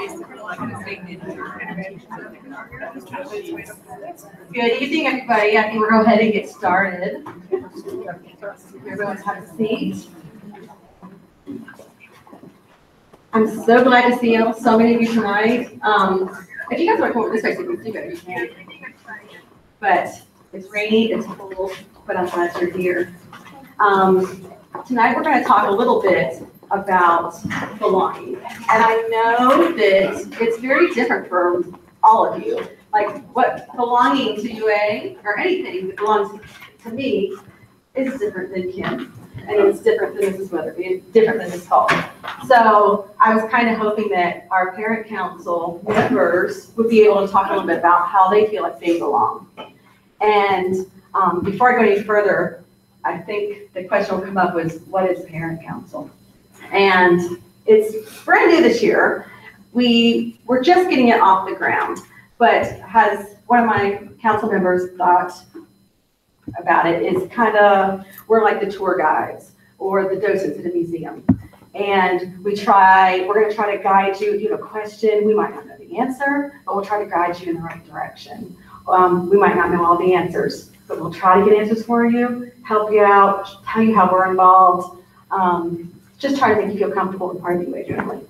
Good evening, everybody. I think we'll go ahead and get started. Everyone's have a seat. I'm so glad to see so many of you tonight. If you guys want to come over this way, so you can. But it's rainy, it's cold, but I'm glad you're here. Tonight we're going to talk a little bit about belonging. And I know that it's very different for all of you. Like what belonging to UA or anything that belongs to me is different than Kim. And it's different than Mrs. Weatherby, different than Ms. Hall. So I was kind of hoping that our parent council members would be able to talk a little bit about how they feel like they belong. And before I go any further, I think the question will come up was, what is parent council? And it's brand new this year. We're just getting it off the ground, but has one of my council members thought about it is kind of, we're like the tour guides or the docents at a museum. And we're going to try to guide you. If you have a question, we might not know the answer, but we'll try to guide you in the right direction. We might not know all the answers, but we'll try to get answers for you, help you out, tell you how we're involved, just try to make you feel comfortable and part of the UA family.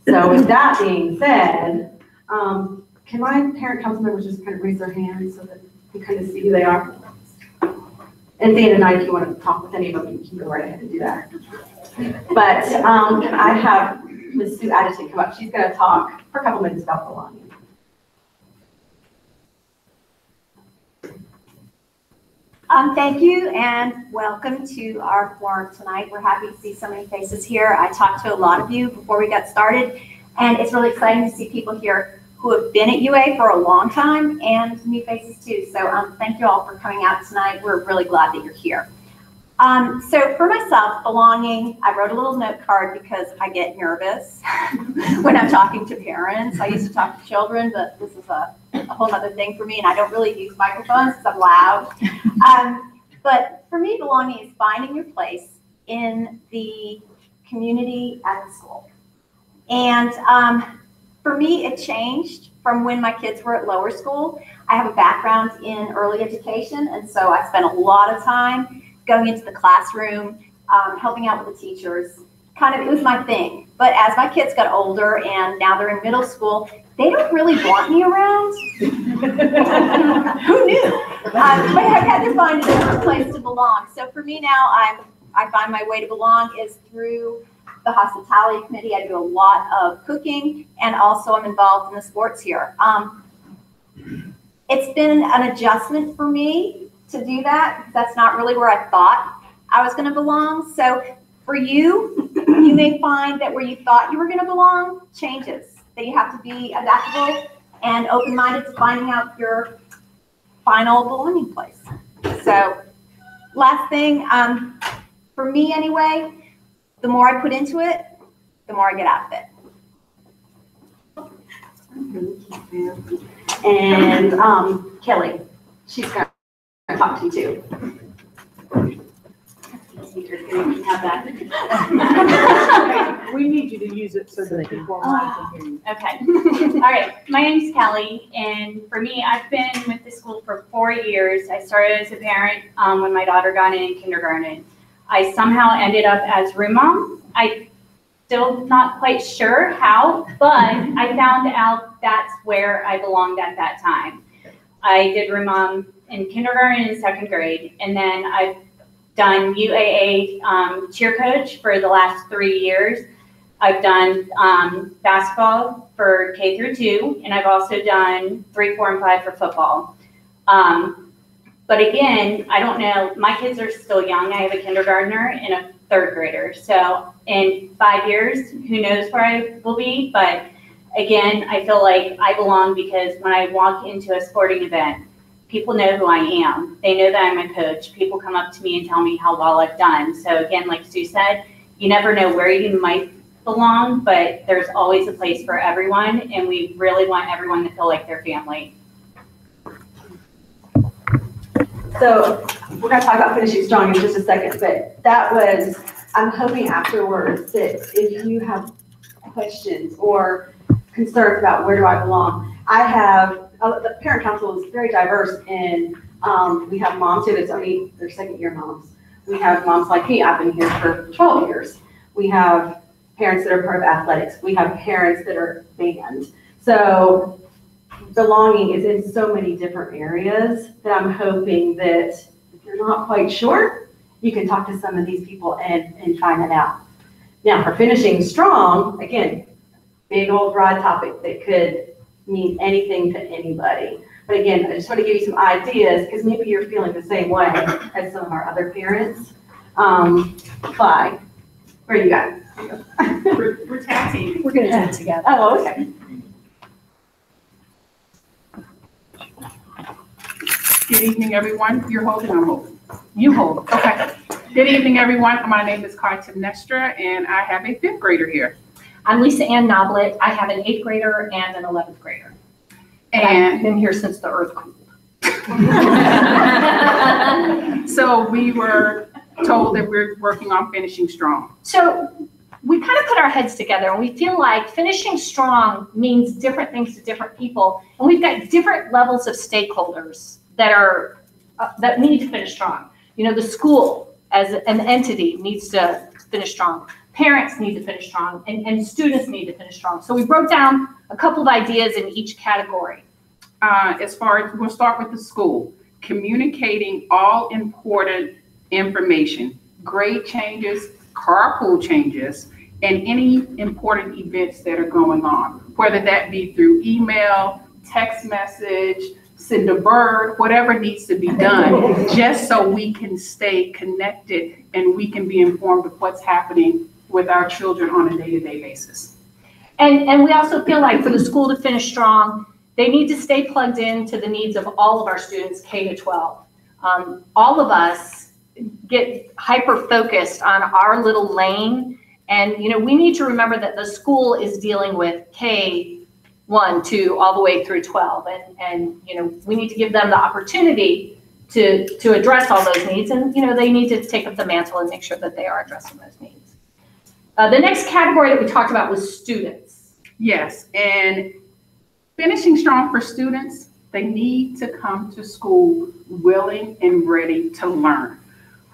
So with that being said, can my parent council members just kind of raise their hands so that we kind of see who they are? And Dan and I, if you want to talk with any of them, you can go right ahead and do that. But I have Ms. Sue Addison come up. She's going to talk for a couple minutes about belonging. Thank you and welcome to our forum tonight. We're happy to see so many faces here. I talked to a lot of you before we got started, and it's really exciting to see people here who have been at UA for a long time and new faces too. So thank you all for coming out tonight. We're really glad that you're here. So for myself, belonging, I wrote a little note card because I get nervous when I'm talking to parents. I used to talk to children, but this is a whole other thing for me, and I don't really use microphones because I'm loud. But for me, belonging is finding your place in the community at the school. And for me, it changed from when my kids were at lower school. I have a background in early education, and so I spent a lot of time going into the classroom, helping out with the teachers. It was my thing. But as my kids got older and now they're in middle school, they don't really want me around. Who knew? But I had to find a different place to belong. So for me now, I find my way to belong is through the hospitality committee. I do a lot of cooking, and also I'm involved in the sports here. It's been an adjustment for me to do that, because that's not really where I thought I was going to belong. So for you, you may find that where you thought you were going to belong changes, that you have to be adaptable and open-minded to finding out your final belonging place. So last thing, for me anyway, the more I put into it, the more I get out of it. And Kelly, she's going to talk to you too. Have that. We need you to use it so that people online can hear you. Okay. All right. My name's Kelly, and for me, I've been with the school for 4 years. I started as a parent when my daughter got in kindergarten. I somehow ended up as room mom. I still not quite sure how, but I found out that's where I belonged at that time. I did room mom in kindergarten and second grade, and then I've done UAA cheer coach for the last 3 years. I've done basketball for K through 2, and I've also done 3, 4, and 5 for football. But again, I don't know, my kids are still young. I have a kindergartner and a 3rd grader. So in 5 years, who knows where I will be. But again, I feel like I belong because when I walk into a sporting event, people know who I am. They know that I'm a coach. People come up to me and tell me how well I've done. So again, like Sue said, you never know where you might belong, but there's always a place for everyone, and we really want everyone to feel like they're family. So we're going to talk about finishing strong in just a second, but that was, I'm hoping afterwards that if you have questions or concerns about where do I belong. I have, the parent council is very diverse, and we have moms who, it's only their second year moms. We have moms like me, I've been here for 12 years. We have parents that are part of athletics. We have parents that are band. So belonging is in so many different areas that I'm hoping that if you're not quite sure, you can talk to some of these people and find it out. Now, for finishing strong, again, big old broad topic that could mean anything to anybody. But again, I just want to give you some ideas because maybe you're feeling the same way as some of our other parents. Where are you guys? We're tag teaming. We're gonna do it together. Oh, okay. Good evening, everyone. You're holding, I'm holding. You hold, okay. Good evening, everyone. My name is Cardinal, and I have a 5th grader here. I'm Lisa Ann Noblet. I have an 8th grader and an 11th grader. And I've And been here since the earth cooled. so we were told that we're working on finishing strong. So we kind of put our heads together and we feel like finishing strong means different things to different people. And we've got different levels of stakeholders that are that need to finish strong. You know, the school as an entity needs to finish strong. Parents need to finish strong, and students need to finish strong. So we broke down a couple of ideas in each category. As far as, we'll start with the school. Communicating all important information, grade changes, carpool changes, and any important events that are going on, whether that be through email, text message, send a bird, whatever needs to be done, just so we can stay connected and we can be informed of what's happening with our children on a day-to-day basis. And we also feel like for the school to finish strong, they need to stay plugged in to the needs of all of our students, K to 12. All of us get hyper-focused on our little lane. And, you know, we need to remember that the school is dealing with K1, 2, all the way through 12. And you know, we need to give them the opportunity to address all those needs. And, you know, they need to take up the mantle and make sure that they are addressing those needs. The next category that we talked about was students. Yes, and finishing strong for students, they need to come to school willing and ready to learn.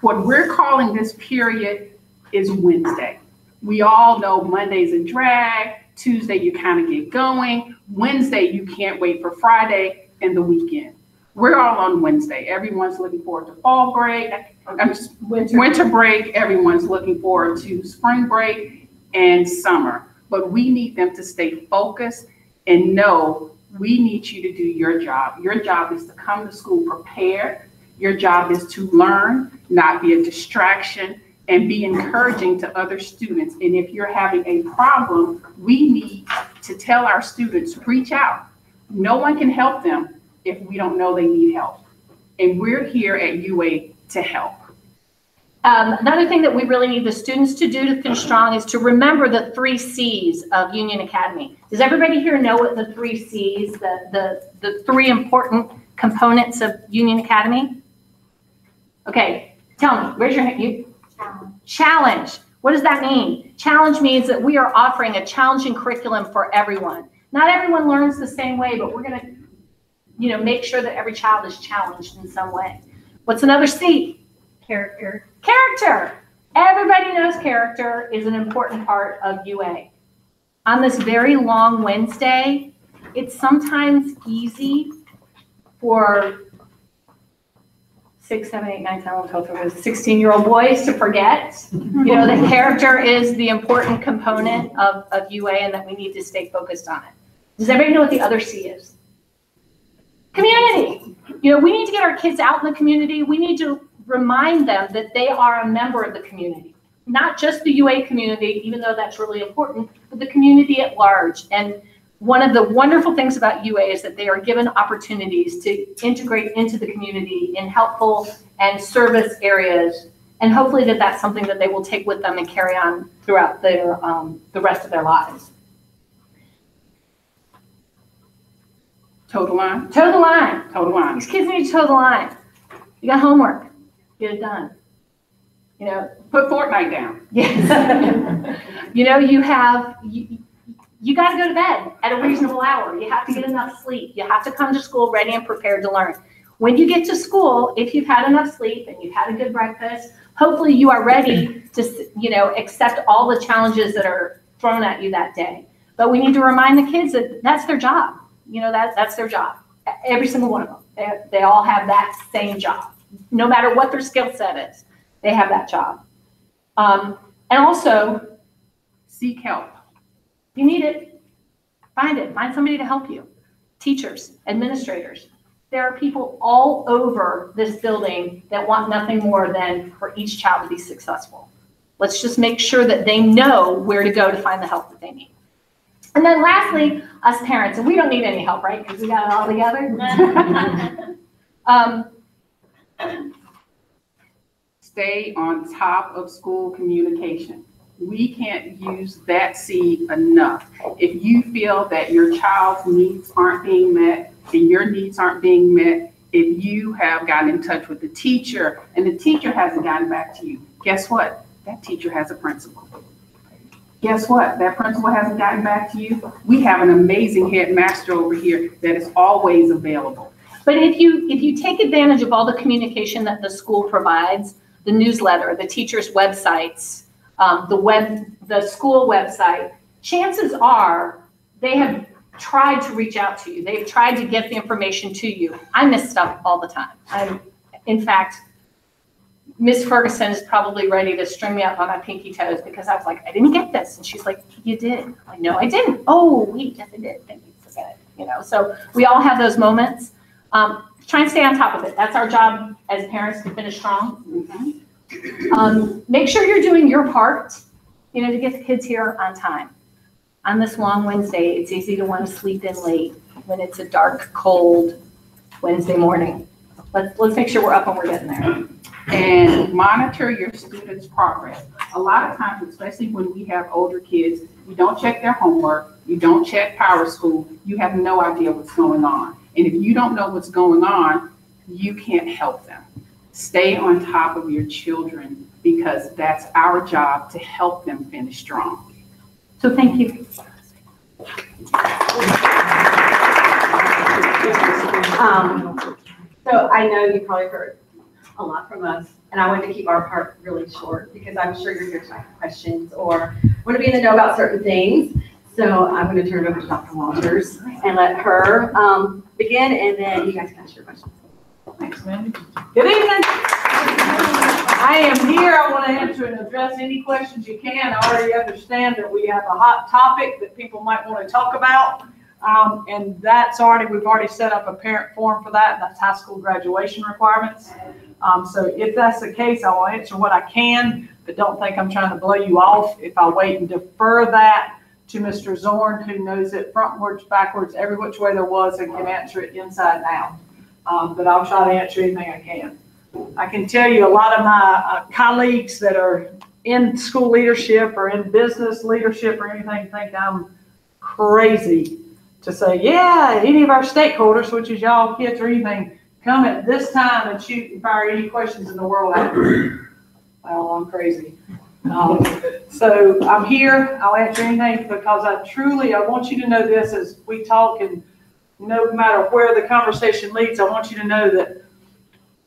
What we're calling this period is Wednesday. We all know Monday's a drag, Tuesday you kind of get going, Wednesday you can't wait for Friday and the weekend. We're all on Wednesday. Everyone's looking forward to fall break, winter break. Everyone's looking forward to spring break and summer. But we need them to stay focused and know we need you to do your job. Your job is to come to school prepared. Your job is to learn, not be a distraction, and be encouraging to other students. And if you're having a problem, we need to tell our students, reach out. No one can help them if we don't know they need help. And we're here at UA to help. Another thing that we really need the students to do to finish strong is to remember the 3 C's of Union Academy. Does everybody here know what the 3 C's, the 3 important components of Union Academy? Okay, tell me, raise your hand. Challenge. What does that mean? Challenge means that we are offering a challenging curriculum for everyone. Not everyone learns the same way, but we're going to, you know, make sure that every child is challenged in some way. What's another C? Character. Character. Everybody knows character is an important part of UA. On this very long Wednesday, it's sometimes easy for 6, 7, 8, 9, 10, 11, 12, 13, 16-year-old boys to forget, you know, that character is the important component of UA and that we need to stay focused on it. Does everybody know what the other C is? Community. You know, we need to get our kids out in the community. We need to remind them that they are a member of the community, not just the UA community, even though that's really important, but the community at large. And one of the wonderful things about UA is that they are given opportunities to integrate into the community in helpful and service areas. And hopefully that's something that they will take with them and carry on throughout their, the rest of their lives. Toe the line. Toe the line. Toe the line. These kids need to toe the line. You got homework. Get it done. You know, Put Fortnite down. yes. You know, you have, you got to go to bed at a reasonable hour. You have to get enough sleep. You have to come to school ready and prepared to learn. When you get to school, if you've had enough sleep and you've had a good breakfast, hopefully you are ready to, accept all the challenges that are thrown at you that day. But we need to remind the kids that that's their job. That's their job. Every single one of them. They all have that same job. No matter what their skill set is, they have that job. And also, Seek help. if you need it, find it. Find somebody to help you. Teachers, administrators. There are people all over this building that want nothing more than for each child to be successful. Let's just make sure that they know where to go to find the help that they need. And then lastly, us parents, and we don't need any help, right? Because we got it all together. Stay on top of school communication. We can't use that seed enough. If you feel that your child's needs aren't being met and your needs aren't being met, if you have gotten in touch with the teacher and the teacher hasn't gotten back to you, guess what? That teacher has a principal. Guess what? That principal hasn't gotten back to you. We have an amazing headmaster over here that is always available. But if you take advantage of all the communication that the school provides, the newsletter, the teachers' websites, the school website, chances are they have tried to reach out to you. They've tried to get the information to you. I miss stuff all the time. In fact, Miss Ferguson is probably ready to string me up on my pinky toes because I was like, I didn't get this. And she's like, you did. I'm like, no, I didn't. Oh, wait, yes, I did. Thank you. Forget it. So we all have those moments. Try and stay on top of it. That's our job as parents, to finish strong. Mm-hmm. Make sure you're doing your part, to get the kids here on time. On this long Wednesday, it's easy to want to sleep in late when it's a dark, cold Wednesday morning. Let's make sure we're up when we're getting there. And monitor your students' progress. A lot of times, especially when we have older kids, you don't check their homework, you don't check Power School, you have no idea what's going on. And if you don't know what's going on, you can't help them. Stay on top of your children because that's our job to help them finish strong. So thank you. So I know you probably heard a lot from us, and I wanted to keep our part really short because I'm sure you're here to ask questions or want to be in the know about certain things. So I'm going to turn it over to Dr. Walters and let her begin, and then you guys can ask your questions. Thanks, Mandy. Good evening. I am here. I want to answer and address any questions you can. I already understand that we have a hot topic that people might want to talk about. And we've already set up a parent forum for that. That's high school graduation requirements. So if that's the case, I will answer what I can, but don't think I'm trying to blow you off if I wait and defer that to Mr. Zorn, who knows it frontwards, backwards, every which way there was and can answer it inside and out. But I'll try to answer anything I can. I can tell you a lot of my colleagues that are in school leadership or in business leadership or anything think I'm crazy to say, yeah, any of our stakeholders, which is y'all kids or anything, come at this time and shoot and fire any questions in the world at me. Well, I'm crazy. So I'm here. I'll answer anything because I want you to know this as we talk, and no matter where the conversation leads, I want you to know that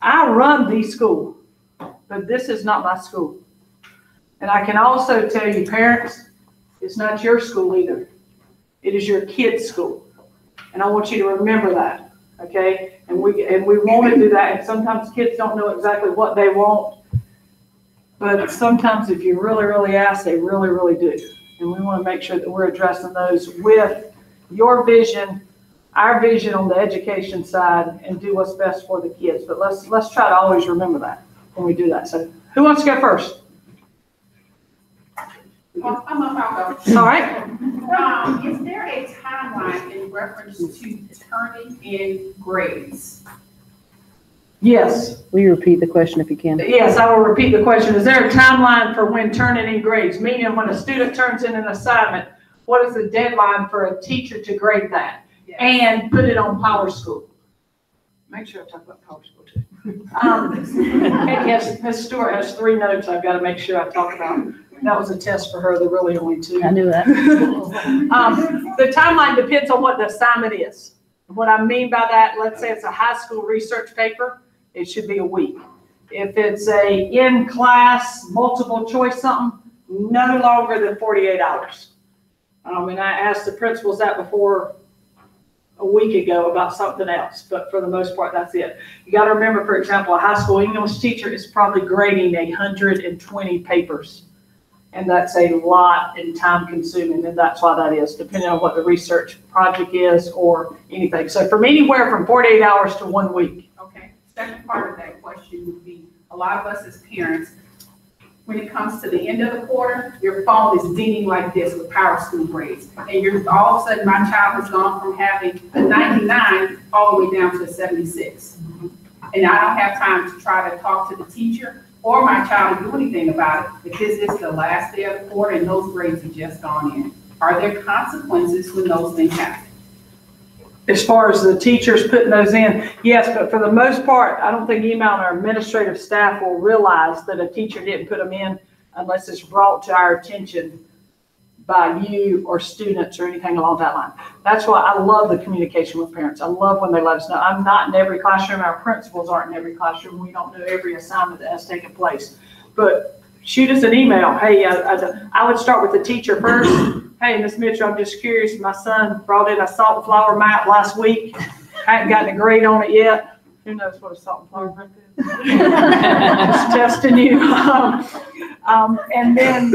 I run the school, but this is not my school. And I can also tell you, parents, it's not your school either. It is your kid's school. And I want you to remember that, okay? And we want to do that. And sometimes kids don't know exactly what they want. But sometimes if you really, really ask, they really, really do. And we want to make sure that we're addressing those with your vision, our vision on the education side, and do what's best for the kids. But let's try to always remember that when we do that. So who wants to go first? Well, I'll go. All right. Is there a timeline in reference to turning in grades? Yes. Will you repeat the question if you can? Yes, I will repeat the question. Is there a timeline for when turning in grades? Meaning when a student turns in an assignment, what is the deadline for a teacher to grade that? Yes. And put it on Power School? Make sure I talk about Power School too. Yes, Ms. Stewart has 3 notes I've got to make sure I talk about. That was a test for her, there really only two. I knew that. The timeline depends on what the assignment is. What I mean by that, let's say it's a high school research paper, it should be a week. If it's a in-class, multiple choice something, no longer than 48 hours. And I asked the principals that before a week ago about something else, but for the most part, that's it. You got to remember, for example, a high school English teacher is probably grading 120 papers. And that's a lot and time consuming, and that's why that is, depending on what the research project is or anything. So from anywhere from 48 hours to 1 week. Okay, second part of that question would be, a lot of us as parents, when it comes to the end of the quarter, your phone is dinging like this with Power School grades. And you're all of a sudden, my child has gone from having a 99 all the way down to a 76. And I don't have time to try to talk to the teacher or my child to do anything about it because it's the last day of the quarter and those grades have just gone in. Are there consequences when those things happen? As far as the teachers putting those in, yes, but for the most part, I don't think email and our administrative staff will realize that a teacher didn't put them in unless it's brought to our attention by you or students or anything along that line. That's why I love the communication with parents. I love when they let us know. I'm not in every classroom. Our principals aren't in every classroom. We don't know every assignment that has taken place. But shoot us an email. Hey, I would start with the teacher first. Hey, Ms. Mitchell, I'm just curious. My son brought in a salt and flour map last week. I haven't gotten a grade on it yet. Who knows what a salt and flour map is? Just testing you. And then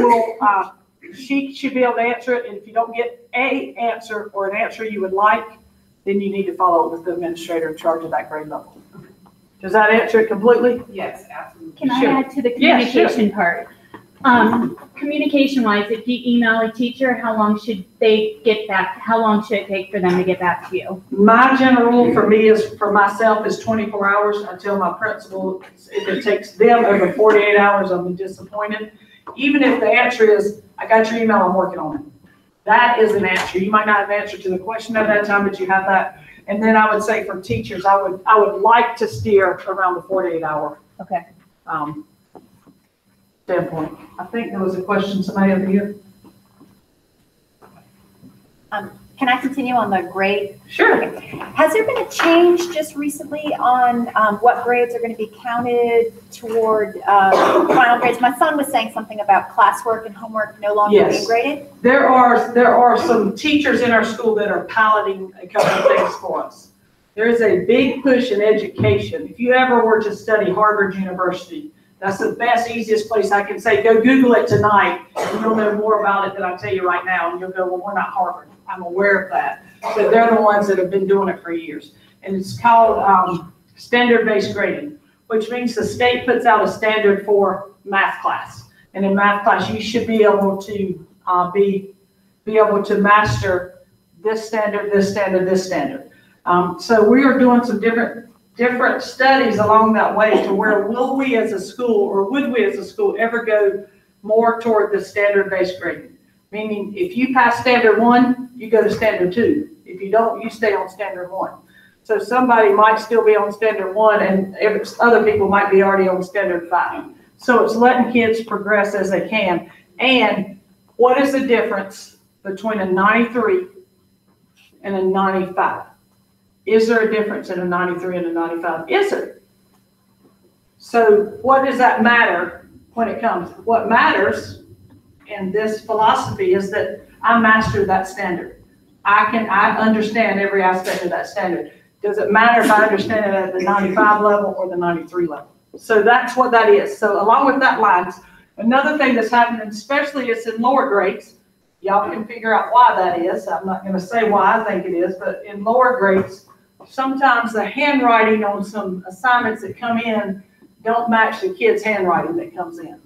she should be able to answer it. And if you don't get an answer or an answer you would like, then you need to follow up with the administrator in charge of that grade level. Does that answer it completely? Yes, absolutely. Can I Sure. add to the Yeah, sure. communication part? Communication wise, if you email a teacher, how long should they get back? How long should it take for them to get back to you? My general rule for me is, for myself, is 24 hours. I tell my principal, if it takes them over 48 hours, I'm disappointed. Even if the answer is, I got your email, I'm working on it. That is an answer. You might not have an answer to the question at that time, but you have that. And then I would say for teachers, I would like to steer around the 48 hour. Okay. Standpoint. I think there was a question, somebody over here. Can I continue on the grade? Sure. Has there been a change just recently on what grades are going to be counted toward final grades? My son was saying something about classwork and homework no longer Yes. being graded. There are some teachers in our school that are piloting a couple of things for us. There is a big push in education. If you ever were to study Harvard University, that's the best, easiest place I can say. Go Google it tonight, and you'll know more about it than I'll tell you right now. And you'll go, well, we're not Harvard. I'm aware of that. But they're the ones that have been doing it for years. And it's called standard-based grading, which means the state puts out a standard for math class. And in math class, you should be able to be able to master this standard, this standard, this standard. So we are doing some different studies along that way to where will we as a school, or would we as a school ever go more toward the standard-based grading? Meaning if you pass standard 1, you go to standard 2. If you don't, you stay on standard 1. So somebody might still be on standard 1 and other people might be already on standard 5. So it's letting kids progress as they can. And what is the difference between a 93 and a 95? Is there a difference in a 93 and a 95? Is there? So what does that matter when it comes? What matters in this philosophy is that I mastered that standard. I understand every aspect of that standard. Does it matter if I understand it at the 95 level or the 93 level? So that's what that is. So along with that lines, another thing that's happening, especially it's in lower grades, y'all can figure out why that is. I'm not going to say why I think it is, but in lower grades, sometimes the handwriting on some assignments that come in don't match the kid's handwriting that comes in.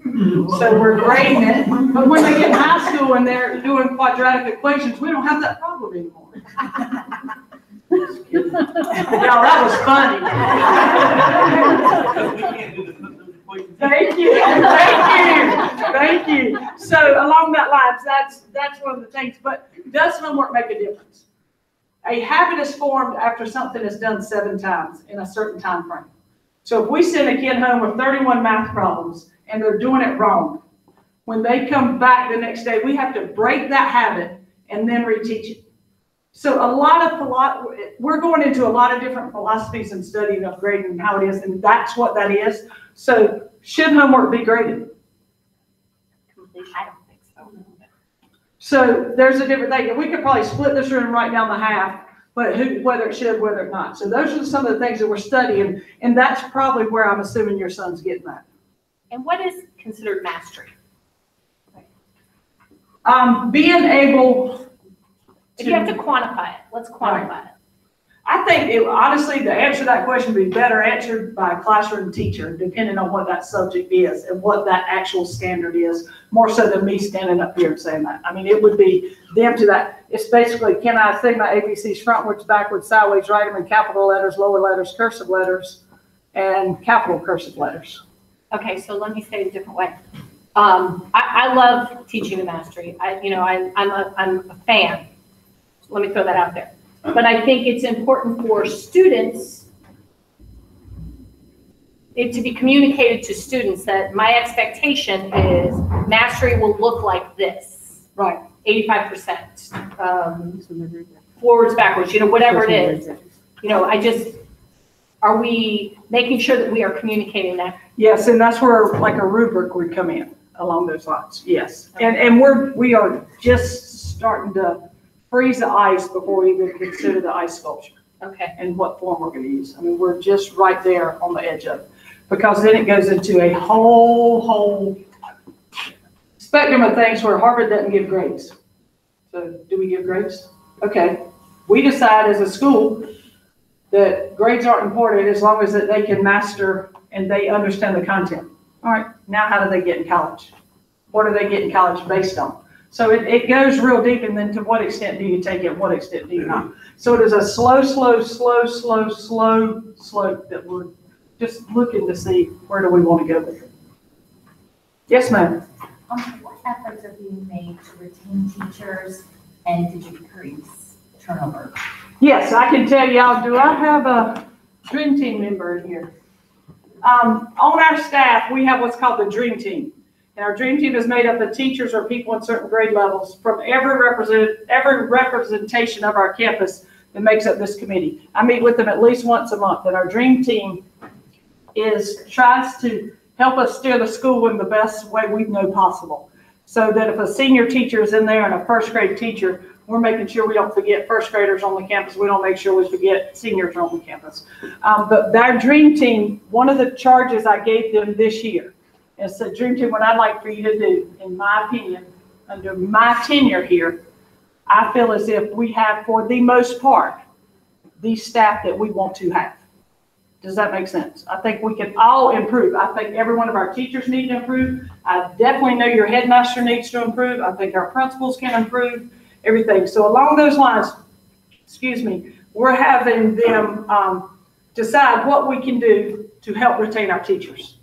So we're grading it, but when they get in high school and they're doing quadratic equations, we don't have that problem anymore. Y'all, that was funny. Thank you, thank you. So along that lines, that's one of the things, but does homework make a difference? A habit is formed after something is done 7 times in a certain time frame. So if we send a kid home with 31 math problems and they're doing it wrong, when they come back the next day, we have to break that habit and then reteach it. So we're going into a lot of different philosophies and studying of grading and how it is, and that's what that is. So should homework be graded? I don't think so. So there's a different thing, and we could probably split this room right down the half, but whether it should, whether it not. So those are some of the things that we're studying, and that's probably where I'm assuming your son's getting at. And what is considered mastery? Being able If you have to quantify it, let's quantify it. I think honestly, the answer to that question would be better answered by a classroom teacher, depending on what that subject is and what that actual standard is, more so than me standing up here and saying that. I mean, it would be them to that. It's basically, can I say my ABCs frontwards, backwards, sideways, write them in capital letters, lower letters, cursive letters, and capital cursive letters. Okay, so let me say it a different way. I love teaching the mastery. I'm a fan. Let me throw that out there. But I think it's important for students, it to be communicated to students that my expectation is mastery will look like this. Right. 85%, forwards, backwards, whatever it is. Are we making sure that we are communicating that? Yes, and that's where like a rubric would come in along those lines. Yes. And we are just starting to freeze the ice before we even consider the ice sculpture. Okay. And what form we're going to use. I mean, we're just right there on the edge of it, because then it goes into a whole spectrum of things where Harvard doesn't give grades. So do we give grades? Okay. We decide as a school that grades aren't important as long as that they can master and they understand the content. All right. Now, how do they get in college? What are they getting in college based on? So it goes real deep, and then to what extent do you take it, what extent do you not? So it is a slow slope that we're just looking to see where do we want to go with it. Yes, ma'am. What efforts are being made to retain teachers, and did you decrease turnover? Yes, I can tell y'all, do I have a dream team member in here? On our staff, we have what's called the dream team. And our dream team is made up of teachers or people in certain grade levels from every representation of our campus that makes up this committee. I meet with them at least once a month, and our dream team tries to help us steer the school in the best way we know possible. So that if a senior teacher is in there and a first grade teacher, we're making sure we don't forget first graders on the campus. We don't make sure we forget seniors on the campus. But our dream team, one of the charges I gave them this year, it's a dream team. What I'd like for you to do, in my opinion, under my tenure here, I feel as if we have, for the most part, the staff that we want to have. Does that make sense? I think we can all improve. I think every one of our teachers need to improve. I definitely know your headmaster needs to improve. I think our principals can improve everything. So along those lines, we're having them decide what we can do to help retain our teachers.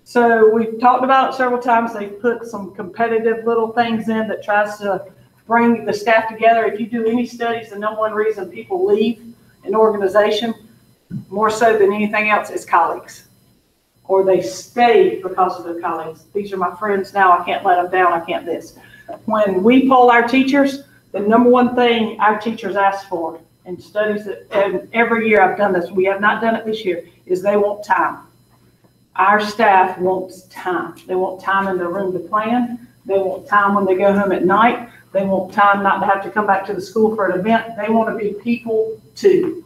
So we've talked about it several times. They've put some competitive little things in that tries to bring the staff together. If you do any studies, the number one reason people leave an organization, more so than anything else, is colleagues. Or they stay because of their colleagues. These are my friends now. I can't let them down. I can't this. When we poll our teachers, the number one thing our teachers ask for in studies, and every year I've done this, we have not done it this year, is they want time. Our staff wants time. They want time in the room to plan. They want time when they go home at night. They want time not to have to come back to the school for an event. They want to be people too.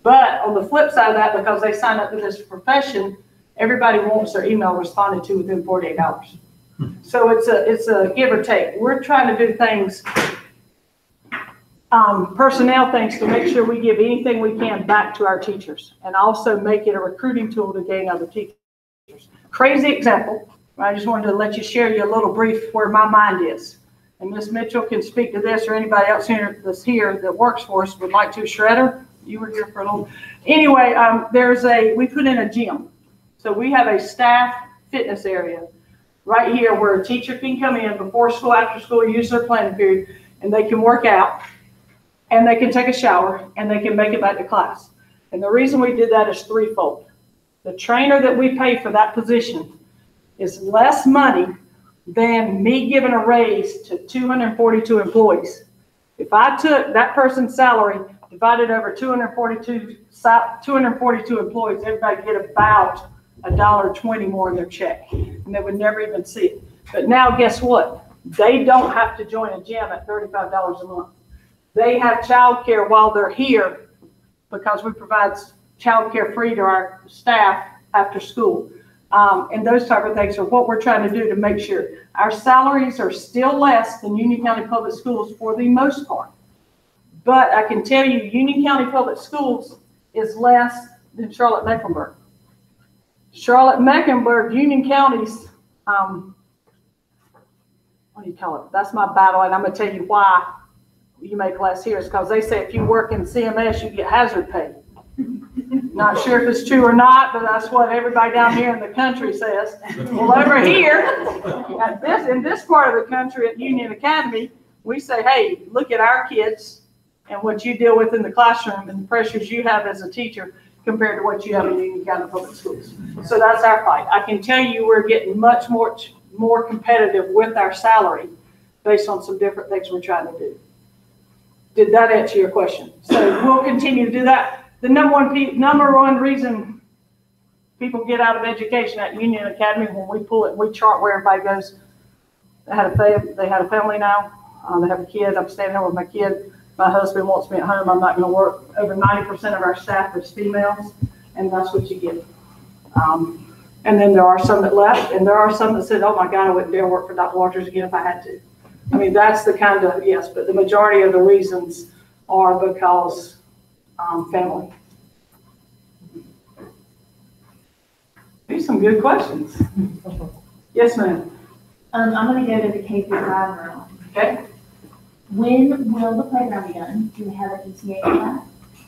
But on the flip side of that, because they sign up to this profession, everybody wants their email responded to within 48 hours. So it's a give or take. We're trying to do things, personnel things, to make sure we give anything we can back to our teachers, and also make it a recruiting tool to gain other teachers. Crazy example. I just wanted to let you share you a little brief where my mind is. And Ms. Mitchell can speak to this, or anybody else here that's here that works for us would like to. Shredder, you were here for a little. Anyway, we put in a gym. So we have a staff fitness area right here where a teacher can come in before school, after school, use their planning period, and they can work out, and they can take a shower, and they can make it back to class. And the reason we did that is threefold. The trainer that we pay for that position is less money than me giving a raise to 242 employees. If I took that person's salary, divided over 242 employees, everybody get about $1.20 more in their check, and they would never even see it. But now guess what? They don't have to join a gym at $35 a month. They have childcare while they're here because we provide childcare free to our staff after school. And those type of things are what we're trying to do to make sure our salaries are still less than Union County Public Schools for the most part. But I can tell you, Union County Public Schools is less than Charlotte-Mecklenburg. Charlotte-Mecklenburg, Union County's, what do you call it? That's my battle, and I'm going to tell you why you make less here. It's because they say if you work in CMS, you get hazard pay. Not sure if it's true or not, but that's what everybody down here in the country says. Well, over here, in this part of the country at Union Academy, we say, hey, look at our kids and what you deal with in the classroom and the pressures you have as a teacher compared to what you have in Union County Public Schools. So that's our fight. I can tell you we're getting much more competitive with our salary based on some different things we're trying to do. Did that answer your question? So we'll continue to do that. The number one reason people get out of education at Union Academy, when we pull it, we chart where everybody goes. They had a family now. They have a kid. I'm staying home with my kid. My husband wants me at home. I'm not going to work. Over 90% of our staff is females, and that's what you get. And then there are some that left, and there are some that said, oh my God, I wouldn't dare work for Dr. Walters again if I had to. I mean, that's the kind of, yes, but the majority of the reasons are because family. These are some good questions. Yes, ma'am. I'm going to go to the K through 5 room. Okay. When will the playground be done? Do we have an ETA for that?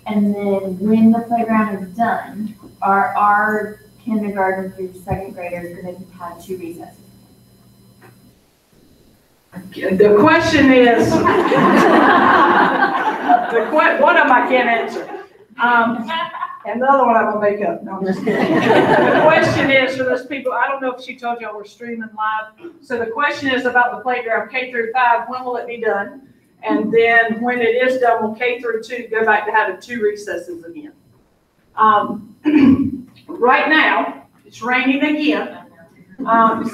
And then when the playground is done, are our kindergarten through second graders going to have 2 recesses? The question is, one of them I can't answer. And the other one I'm going to make up. No, I'm just kidding. The question is for those people, I don't know if she told y'all we're streaming live. So the question is about the playground K through 5, when will it be done? And then when it is done, will K through 2 go back to having 2 recesses again? Right now, it's raining again.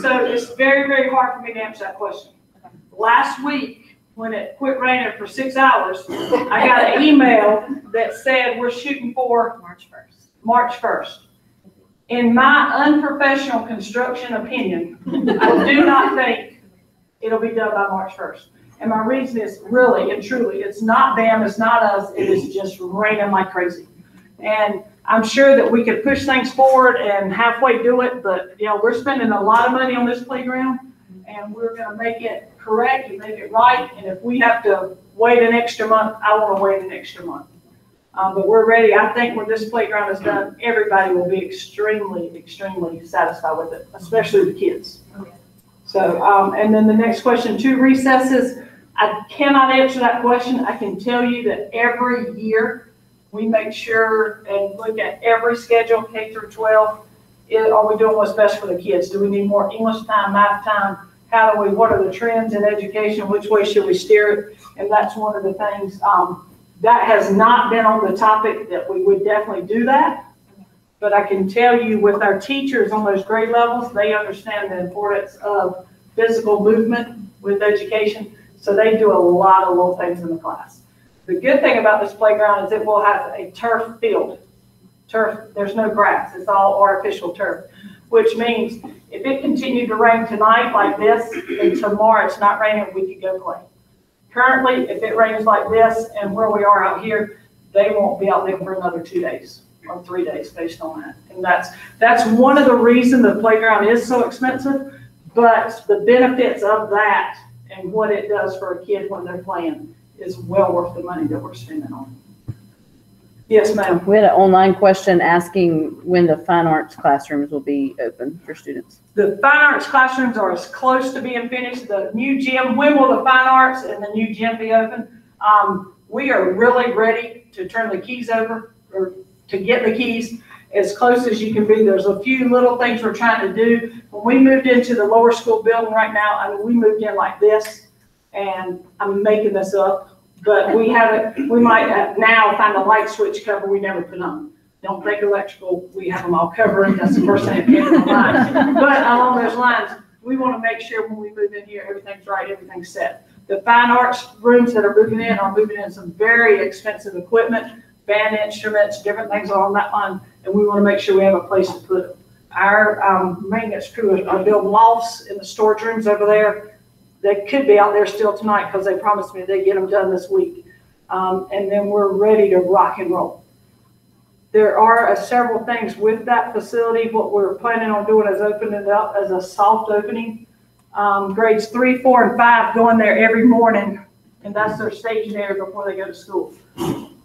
So it's very, very hard for me to answer that question. Last week, when it quit raining for 6 hours, I got an email that said we're shooting for March 1st. In my unprofessional construction opinion, I do not think it'll be done by March 1st. And my reason is really and truly, it's not them, it's not us, it is just raining like crazy. And I'm sure that we could push things forward and halfway do it, but you know, we're spending a lot of money on this playground, and we're going to make it correct and make it right. And if we have to wait an extra month, I want to wait an extra month. But we're ready. I think when this playground is done, everybody will be extremely, extremely satisfied with it, especially the kids. So, and then the next question, 2 recesses. I cannot answer that question. I can tell you that every year we make sure and look at every schedule, K through 12. Are we doing what's best for the kids? Do we need more English time, math time? What are the trends in education? Which way should we steer it? And that's one of the things that has not been on the topic that we would definitely do that. But I can tell you with our teachers on those grade levels, they understand the importance of physical movement with education. So they do a lot of little things in the class. The good thing about this playground is it will have a turf field. Turf, there's no grass, it's all artificial turf, which means if it continued to rain tonight like this, and tomorrow it's not raining, we could go play. Currently, if it rains like this and where we are out here, they won't be out there for another 2 days or 3 days based on that. And that's one of the reasons the playground is so expensive, but the benefits of that and what it does for a kid when they're playing is well worth the money that we're spending on it. Yes, ma'am. We had an online question asking when the fine arts classrooms will be open for students. The fine arts classrooms are as close to being finished. The new gym, when will the fine arts and the new gym be open? We are really ready to turn the keys over, or to get the keys as close as you can be. There's a few little things we're trying to do. When we moved into the lower school building right now, I mean, we moved in like this, and I'm making this up, but we might now find a light switch cover we never put on. Don't think electrical, we have them all covered, that's the first thing that came to my mind. But along those lines, we want to make sure when we move in here, everything's right, everything's set. The fine arts rooms that are moving in some very expensive equipment, band instruments, different things along that line, and we want to make sure we have a place to put them. Our maintenance crew are building lofts in the storage rooms over there. They could be out there still tonight because they promised me they'd get them done this week. And then we're ready to rock and roll. There are several things with that facility. What we're planning on doing is opening it up as a soft opening. Grades 3, 4, and 5 go in there every morning, and that's their staging area before they go to school.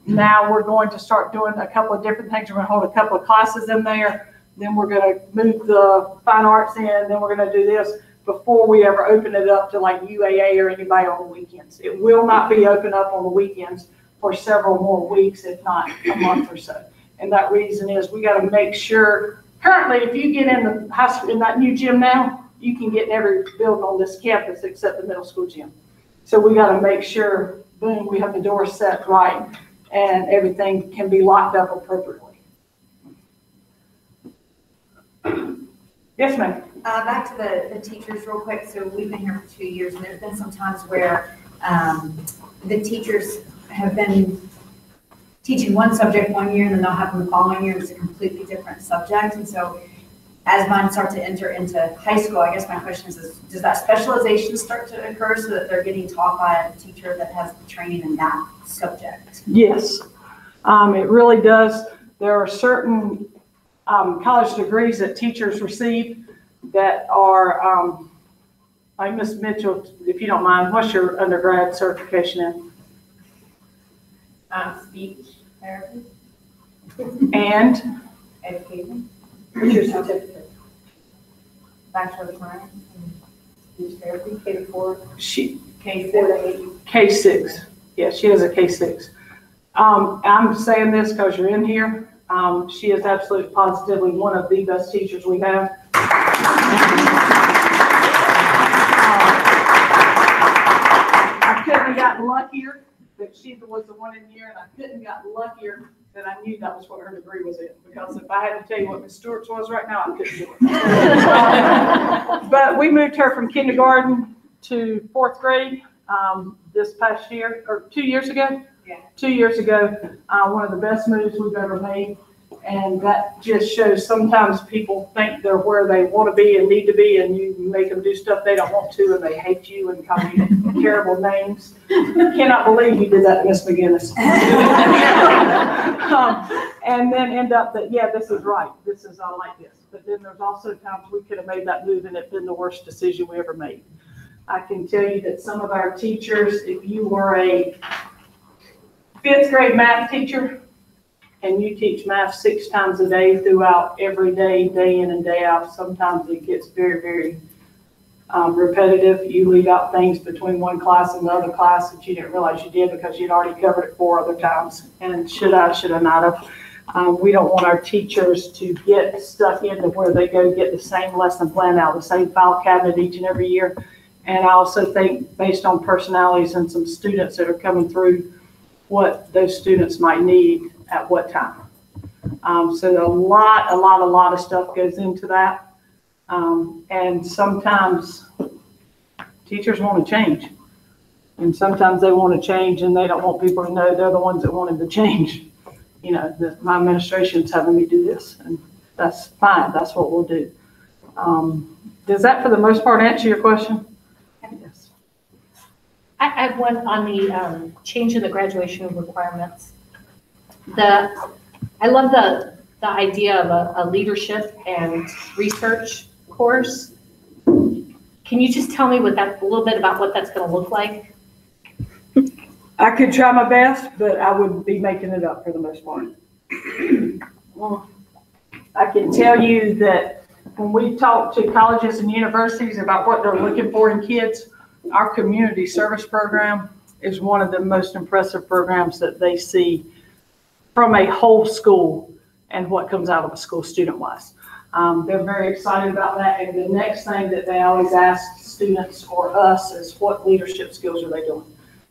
Now we're going to start doing a couple of different things. We're going to hold a couple of classes in there. Then we're going to move the fine arts in. Then we're going to do this before we ever open it up to like UAA or anybody on the weekends. It will not be open up on the weekends for several more weeks, if not a month or so. And that reason is we got to make sure, currently, if you get in the high school, in that new gym now, you can get in every building on this campus except the middle school gym. So we got to make sure, boom, we have the doors set right and everything can be locked up appropriately. Yes, ma'am. Back to the teachers real quick. So we've been here for 2 years, and there's been some times where the teachers have been teaching one subject one year, and then they'll have them the following year. It's a completely different subject. And so as mine start to enter into high school, I guess my question is does that specialization start to occur so that they're getting taught by a teacher that has training in that subject? Yes, it really does. There are certain college degrees that teachers receive that are, like Ms. Mitchell, if you don't mind, what's your undergrad certification in? Speech therapy. And? Education. What's your certificate? Bachelor of Science in Speech Therapy, K-4. She, K-4 to 8. K6. Yeah, she has a K6. I'm saying this because you're in here. She is absolutely positively one of the best teachers we have. I couldn't have gotten luckier that she was the one in here, and I couldn't have gotten luckier that I knew that was what her degree was in. Because if I had to tell you what Ms. Stewart's was right now, I couldn't do it. But we moved her from kindergarten to 4th grade this past year, or 2 years ago. Yeah. 2 years ago, one of the best moves we've ever made. And that just shows sometimes people think they're where they want to be and need to be, and you make them do stuff they don't want to, and they hate you and call you terrible names. Cannot believe you did that, Miss McGinnis. And then end up that, yeah, this is right. This is, I like this. But then there's also times we could have made that move and it's been the worst decision we ever made. I can tell you that some of our teachers, if you were a 5th grade math teacher, and you teach math 6 times a day throughout every day, day in and day out, sometimes it gets very, very repetitive. You leave out things between one class and the other class that you didn't realize you did because you'd already covered it 4 other times. And should I not have. We don't want our teachers to get stuck into where they go get the same lesson plan out, the same file cabinet each and every year. And I also think based on personalities and some students that are coming through, what those students might need at what time. So a lot of stuff goes into that. And sometimes teachers want to change. And sometimes they want to change and they don't want people to know they're the ones that wanted to change. You know, that my administration's having me do this, and that's fine. That's what we'll do. Does that for the most part answer your question? Yes. I have one on the change in the graduation requirements. I love the idea of a leadership and research course. Can you just tell me a little bit about what that's going to look like? I could try my best, but I wouldn't be making it up for the most part. Well, I can tell you that when we talk to colleges and universities about what they're looking for in kids, our community service program is one of the most impressive programs that they see from a whole school. and what comes out of a school student-wise. They're very excited about that, and the next thing that they always ask students or us is what leadership skills are they doing?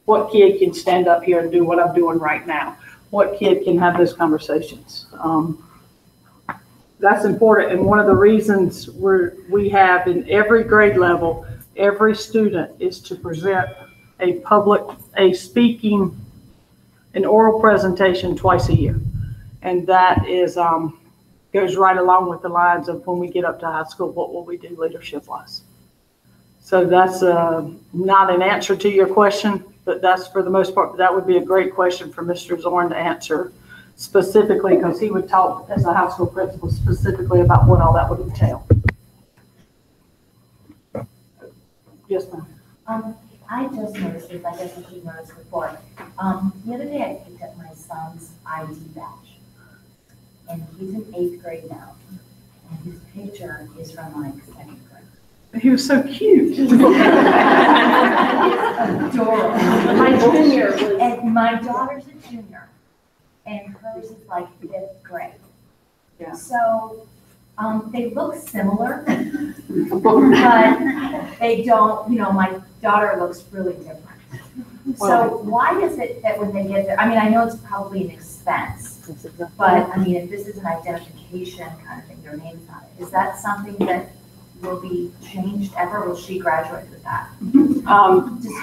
What kid can stand up here and do what I'm doing right now? What kid can have those conversations? That's important, and one of the reasons we have in every grade level, every student is to present an oral presentation twice a year. And that is, goes right along with the lines of when we get up to high school, what will we do leadership-wise? So that's not an answer to your question, but that's for the most part, that would be a great question for Mr. Zorn to answer specifically, because he would talk as a high school principal specifically about what all that would entail. Yes, ma'am. I just noticed this, I guess I should notice before. The other day I picked up my son's ID badge. And he's in 8th grade now. And his picture is from like 2nd grade. He was so cute. Adorable. My junior was. And my daughter's a junior. And hers is like 5th grade. Yeah. So, they look similar, but they don't, my daughter looks really different. So why is it that when they get there, I mean, I know it's probably an expense, but I mean, if this is an identification kind of thing, their name's on it, is that something that will be changed ever? Will she graduate with that? Just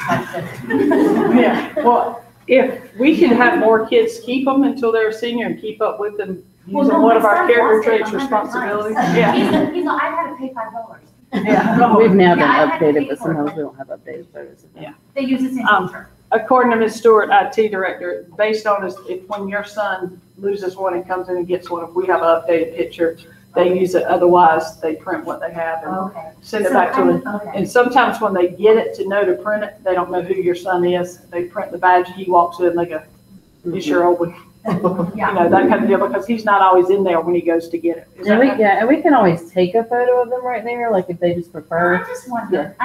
question. Yeah, well, if we can have more kids keep them until they're a senior and keep up with them using one of our character traits responsibilities. Yeah. He's like, I've had to pay $5. Yeah. We've now been Yeah, I had to updated, pay but for it. sometimes we don't have updated photos of them. Yeah. They use the same picture. According to Ms. Stewart, IT director, based on this, if when your son loses one and comes in and gets one, if we have an updated picture, they use it. Otherwise, they print what they have and Okay. send it back to them. Okay. And sometimes when they get it to know to print it, they don't know who your son is. They print the badge, he walks in, they go, "Is your old one?" Yeah. That kind of deal, because he's not always in there when he goes to get it. Is And that we can always take a photo of them right there, like if they just prefer. I just wonder,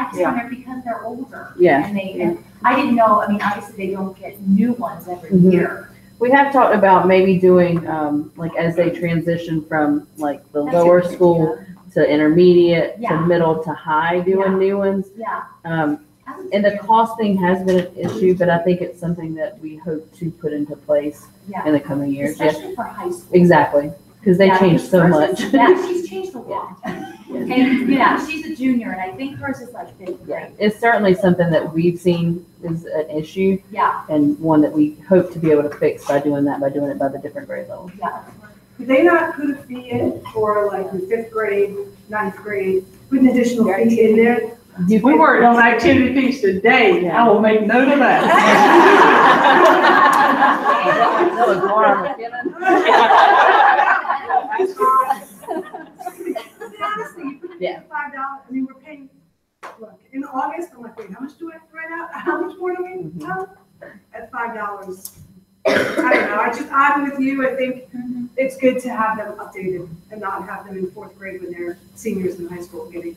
because they're older. Yeah. And I didn't know, I mean, obviously they don't get new ones every Mhm. year. We have talked about maybe doing, like as they transition from like the That's a lower good school to intermediate to Yeah. middle to high, doing new ones. Yeah. And the costing has been an issue, but I think it's something that we hope to put into place Yeah. in the coming years. Yeah, Especially for high school. exactly, because they Yeah, change so hers much. is- Yeah, she's changed a lot. And, she's a junior, and I think hers is like 5th Yeah, grade. it's certainly something that we've seen is an issue Yeah, and one that we hope to be able to fix by doing it by the different grade levels. yeah. Could they not put a fee in for like the 5th grade, 9th grade, with an additional fee in there? we worked on activity piece today. I will make note of that. That was more on the given. Honestly, you put it Yeah. in $5, I mean, we're paying, look, in August, I'm like, wait, how much do I have to write out? How much more do we have? At $5. I don't know, I'm with you, I think it's good to have them updated and not have them in 4th grade when they're seniors in high school getting.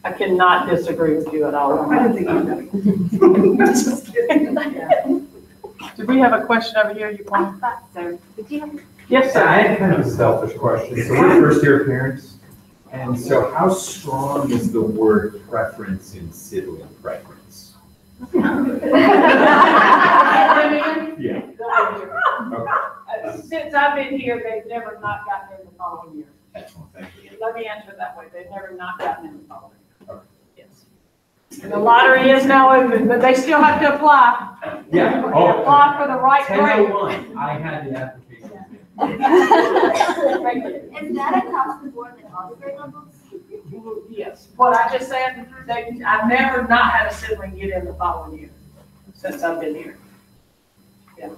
I cannot disagree with you at all. I didn't think you would. Just kidding. Do we have a question over here you I want? thought so. Did you have? Yes, So I sir. had kind of a selfish question. So we're first-year parents, and so how strong is the word preference in sibling preference? Yeah. Since I've been here, they've never not gotten in the following year. Excellent, thank you. Let me answer it that way. They've never not gotten in the following year. Yes. And the lottery is now open, but they still have to apply. Yeah. They apply for the right grade. 10:01, I had the application. Is that across the board in all the grade levels? Yes. What I just said, I've never not had a sibling get in the following year since I've been here. Yeah.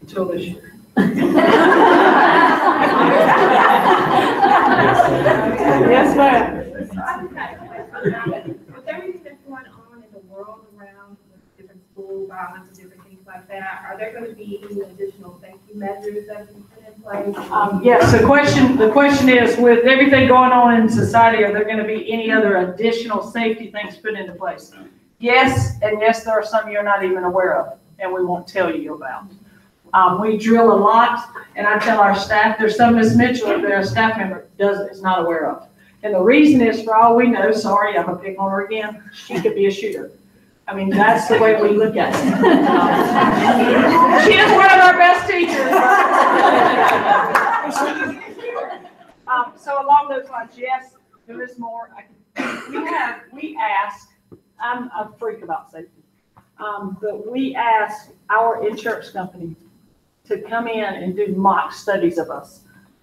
Until this year. Yes, ma'am. With everything that's going on in the world around with different school violence and different things like that, are there going to be any additional safety measures that you put in place? Yes, the question is, with everything going on in society, are there going to be any other additional safety things put into place? Yes, and yes, there are some you're not even aware of, and we won't tell you about. We drill a lot, and I tell our staff, there's some Miss Mitchell that a staff member is not aware of. And the reason is, for all we know, sorry, I'm gonna pick on her again, she could be a shooter. I mean, that's the way we look at it. She is one of our best teachers. So along those lines, yes, there is more. We ask, I'm a freak about safety, but we ask our insurance company to come in and do mock studies of us,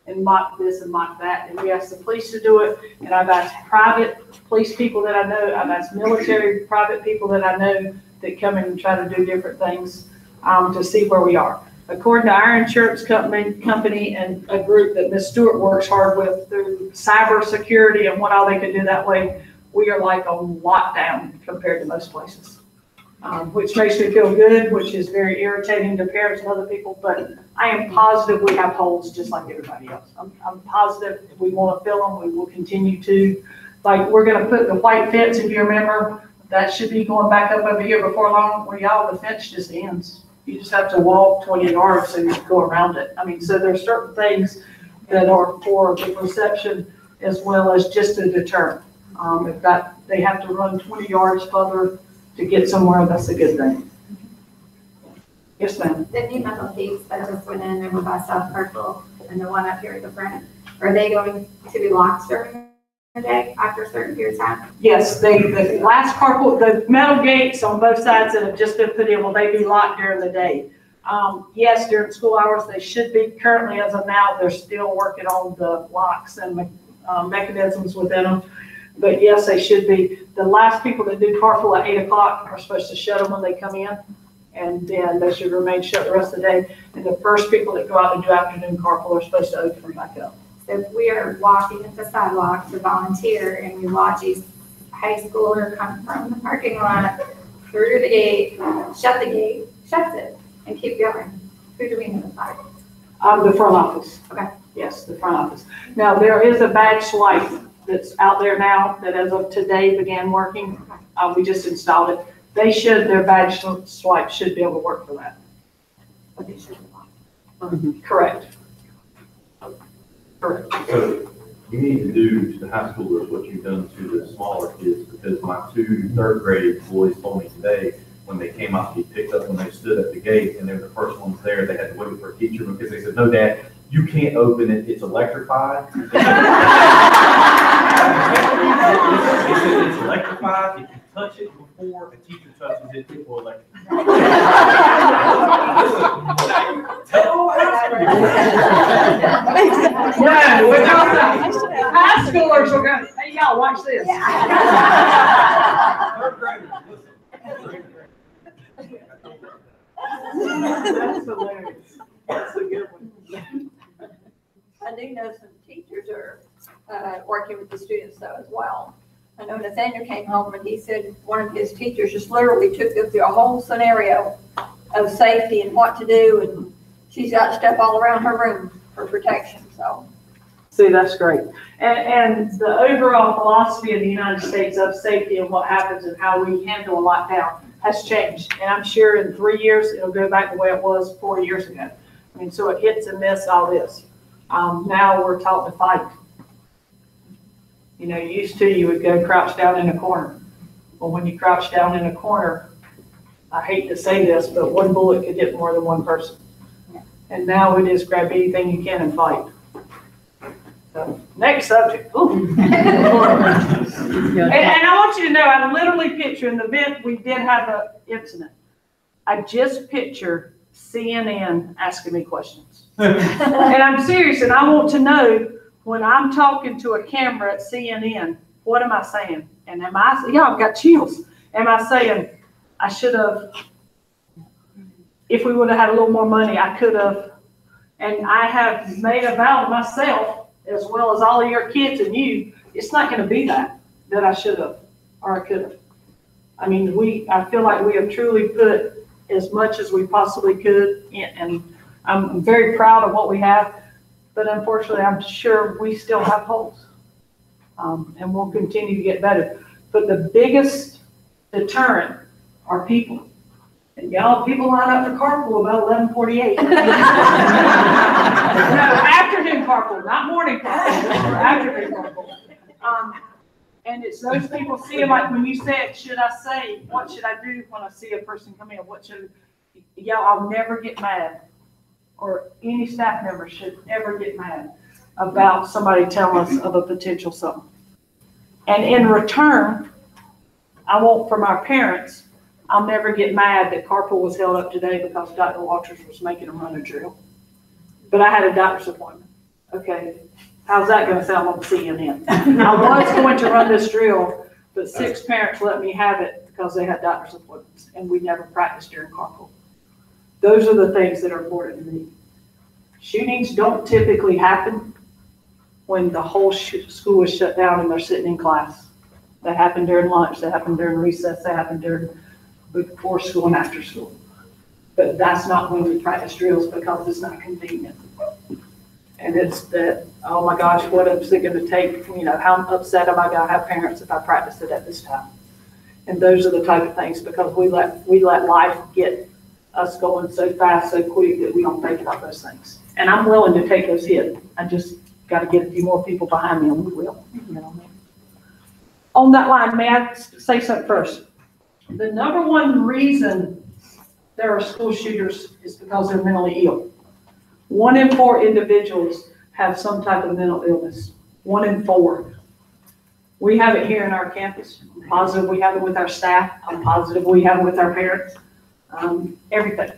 and mock this and mock that. And we ask the police to do it, and I've asked private police people that I know, I've asked military private people that I know that come in and try to do different things to see where we are. According to our insurance company and a group that Ms. Stewart works hard with through cyber security and what all they can do that way, we are like on lockdown compared to most places, which makes me feel good, which is very irritating to parents and other people, but I am positive we have holes just like everybody else. I'm positive if we want to fill them, we will continue to. Like, we're going to put the white fence, if you remember, that should be going back up over here before long, where y'all, the fence just ends. You just have to walk 20 yards and go around it. I mean, so there's certain things that are for the perception as well as just a deterrent. If that, they have to run 20 yards further to get somewhere, that's a good thing. Yes, ma'am. The new metal gates that just went in over by South Parkville and the one up here at the front, are they going to be locked during the day after a certain period of time? Yes, the last carport, the metal gates on both sides that have just been put in, will they be locked during the day? Yes, during school hours, they should be. Currently, as of now, they're still working on the locks and mechanisms within them. But yes, they should be. The last people that do carpool at 8 o'clock are supposed to shut them when they come in, and then they should remain shut the rest of the day. And the first people that go out and do afternoon carpool are supposed to open them back up. So if we are walking at the sidewalk to volunteer and we watch a high schooler come from the parking lot through the gate, shuts it, and keep going, who do we notify? The front office. Okay. Yes, the front office. Now, there is a badge swipe that's out there now that as of today began working. We just installed it. Their badge swipe should be able to work for that. But they should be locked. Correct. Correct. So you need to do to the high schoolers what you've done to the smaller kids, because my 2 third-grade boys told me today when they came out to be picked up, when they stood at the gate and they were the first ones there, they had to wait for a teacher because they said, "No, Dad, you can't open it. It's electrified." It's electrified. If you touch it before a teacher touches it, it will electrify. Yeah, without that, high schoolers are going, hey, y'all, watch this. Third graders, That's hilarious. That's a good one. I do know some teachers are working with the students though as well. I know Nathaniel came home and he said one of his teachers just literally took them through a whole scenario of safety and what to do, and she's got stuff all around her room for protection, so. See, that's great. And the overall philosophy of the United States of safety and what happens and how we handle a lockdown has changed. And I'm sure in 3 years, it'll go back the way it was 4 years ago. I mean, so it hits and miss all this. Now we're taught to fight. You know, used to, you would go crouch down in a corner. Well, when you crouch down in a corner, I hate to say this, but one bullet could hit more than one person. And now it is grab anything you can and fight. So, next subject. And I want you to know, I literally picture in the event we did have an incident. I just picture CNN asking me questions. And I'm serious, and I want to know when I'm talking to a camera at CNN, what am I saying? And am I, I've got chills. Am I saying, I should have, if we would have had a little more money, I could have. And I have made a vow to myself, as well as all of your kids and you, it's not going to be that I should have or I could have. I mean, I feel like we have truly put as much as we possibly could in, and I'm very proud of what we have, but unfortunately, I'm sure we still have holes, and we'll continue to get better. But the biggest deterrent are people. And y'all, people line up for carpool about 11:48. No, afternoon carpool, not morning carpool, or afternoon carpool. And it's those people seeing, like when you said, should I say, what should I do when I see a person come in? Y'all, I'll never get mad, or any staff member should ever get mad about somebody telling us of a potential something. And in return, I want from our parents, I'll never get mad that carpool was held up today because Dr. Walters was making them run a drill. But I had a doctor's appointment. Okay, how's that gonna sound on CNN? I was going to run this drill, but 6 parents let me have it because they had doctor's appointments, and we never practiced during carpool. Those are the things that are important to me. Shootings don't typically happen when the whole school is shut down and they're sitting in class. That happened during lunch, that happened during recess, that happened before school and after school. But that's not when we practice drills because it's not convenient. And it's that, oh my gosh, what is it gonna take, how upset am I gonna have parents if I practice it at this time? And those are the type of things, because we let life get us going so fast, so quick that we don't think about those things. And I'm willing to take those hits. I just gotta get a few more people behind me and we will. On that line, may I say something first? The number one reason there are school shooters is because they're mentally ill. 1 in 4 individuals have some type of mental illness. 1 in 4. We have it here in our campus. I'm positive we have it with our staff. I'm positive we have it with our parents. Everything.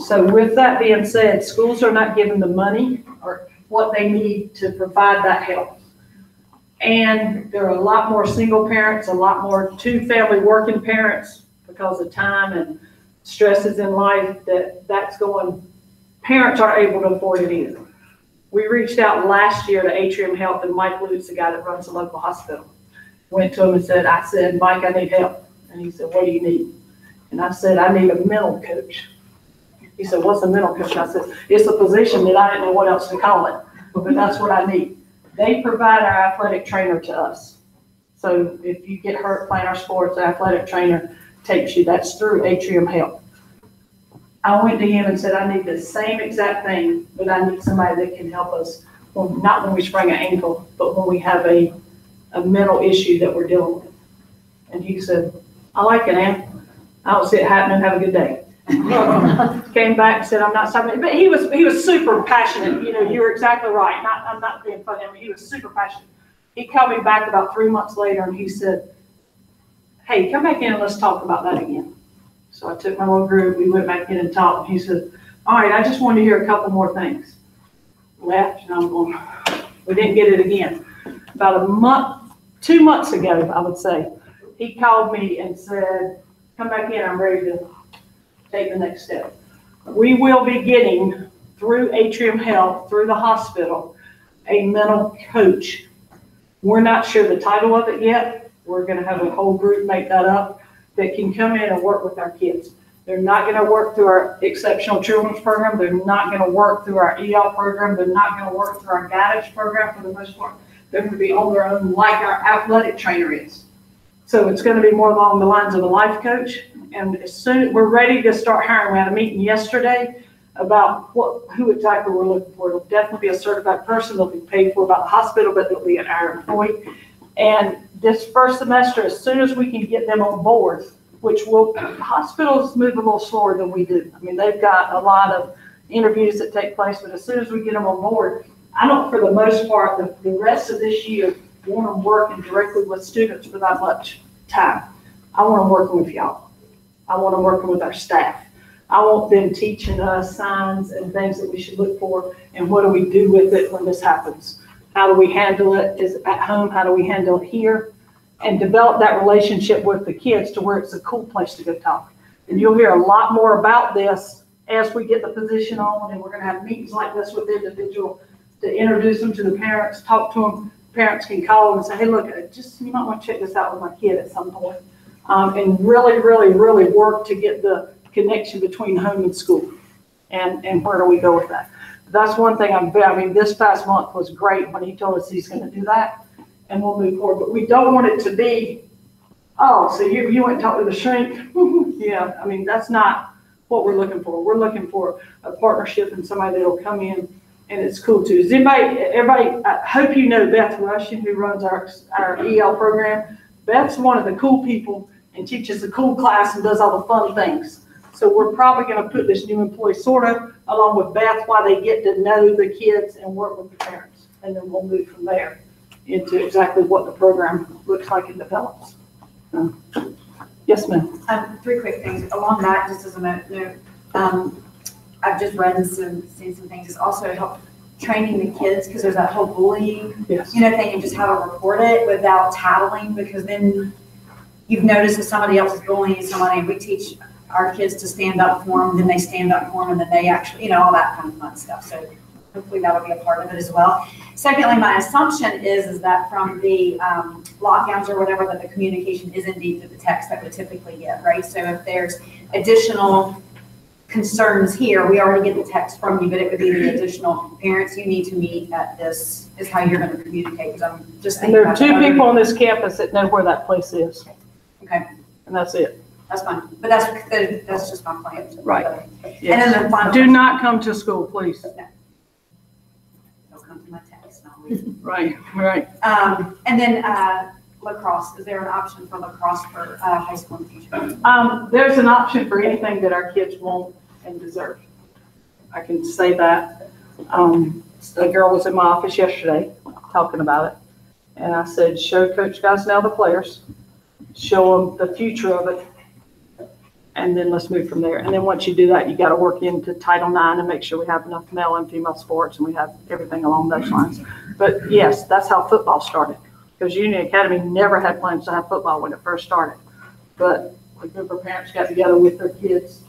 So with that being said, schools are not given the money or what they need to provide that help. And there are a lot more single parents, a lot more 2-family working parents because of time and stresses in life that's going, parents aren't able to afford it either. We reached out last year to Atrium Health, and Mike Lutz, the guy that runs the local hospital, went to him and said, I said, Mike, I need help. And he said, what do you need? And I said, I need a mental coach. He said, what's a mental coach? I said, it's a position that I didn't know what else to call it, but that's what I need. They provide our athletic trainer to us. So if you get hurt playing our sports, the athletic trainer takes you. That's through Atrium Health. I went to him and said, I need the same exact thing, but I need somebody that can help us, not when we sprain an ankle, but when we have a mental issue that we're dealing with. And he said, I like it, Ann. I don't see it happening. Have a good day. Came back and said, I'm not stopping. But he was super passionate. You're exactly right. I'm not being funny. I mean, he was super passionate. He called me back about 3 months later and he said, hey, come back in and let's talk about that again. So I took my little group, we went back in and talked. And he said, all right, I just wanted to hear a couple more things. Left, and I'm going, we didn't get it again. About 2 months ago, I would say, he called me and said, come back in, I'm ready to take the next step. We will be getting, through Atrium Health, through the hospital, a mental coach. We're not sure the title of it yet. We're going to have a whole group make that up that can come in and work with our kids. They're not going to work through our Exceptional Children's Program. They're not going to work through our EL program. They're not going to work through our guidance program for the most part. They're going to be on their own like our athletic trainer is. So it's going to be more along the lines of a life coach. And as soon as we're ready to start hiring, we had a meeting yesterday about who exactly we're looking for. It'll definitely be a certified person. They'll be paid for by the hospital, but they'll be an our employee. And this first semester, as soon as we can get them on board, which hospitals move a little slower than we do. I mean, they've got a lot of interviews that take place, but as soon as we get them on board, I don't, for the most part, the rest of this year, want them working directly with students for that much time. I want them working with y'all. I want them working with our staff. I want them teaching us signs and things that we should look for, and what do we do with it when this happens? How do we handle it? Is it at home? How do we handle it here? And develop that relationship with the kids to where it's a cool place to go talk. And you'll hear a lot more about this as we get the position on, and we're going to have meetings like this with the individual to introduce them to the parents, talk to them. Parents can call and say, hey, look, you might want to check this out with my kid at some point. And really, really, really work to get the connection between home and school. And where do we go with that? That's one thing this past month was great when he told us he's going to do that, and we'll move forward. But we don't want it to be, oh, so you went and talked to the shrink? Yeah, that's not what we're looking for. We're looking for a partnership and somebody that'll come in and it's cool too. Does everybody, I hope you know Beth Russian, who runs our EL program. Beth's one of the cool people and teaches a cool class and does all the fun things. So we're probably gonna put this new employee sort of along with Beth while they get to know the kids and work with the parents. And then we'll move from there into exactly what the program looks like and develops. Yes, ma'am. 3 quick things along that, just as a note. I've just read and seen some things. It's also help training the kids because there's that whole bullying, Yes. thing, and just how to report it without tattling, because then you've noticed if somebody else is bullying somebody, and we teach our kids to stand up for them, then they stand up for them, and then they actually, all that kind of fun stuff. So hopefully that'll be a part of it as well. Secondly, my assumption is that from the lockdowns or whatever, that the communication is indeed through the text that we typically get, right? So if there's additional concerns here, we already get the text from you, but it would be the additional parents you need to meet at this is how you're going to communicate. Because I'm just And thinking there are 2 people on this campus that know where that place is. Okay. And that's it. That's fine, but that's just my plan. Right. And Yes. then the final. Do not come to school, please. Don't come to my text. No. Right. And then lacrosse. Is there an option for lacrosse for high school teachers? There's an option for anything that our kids want and deserve. I can say that. A girl was in my office yesterday talking about it. And I said, show Coach Gosnell the players, show them the future of it, and then let's move from there. And then once you do that, you got to work into Title IX and make sure we have enough male and female sports and we have everything along those lines. But yes, that's how football started. Because Union Academy never had plans to have football when it first started. But a group of parents got together with their kids,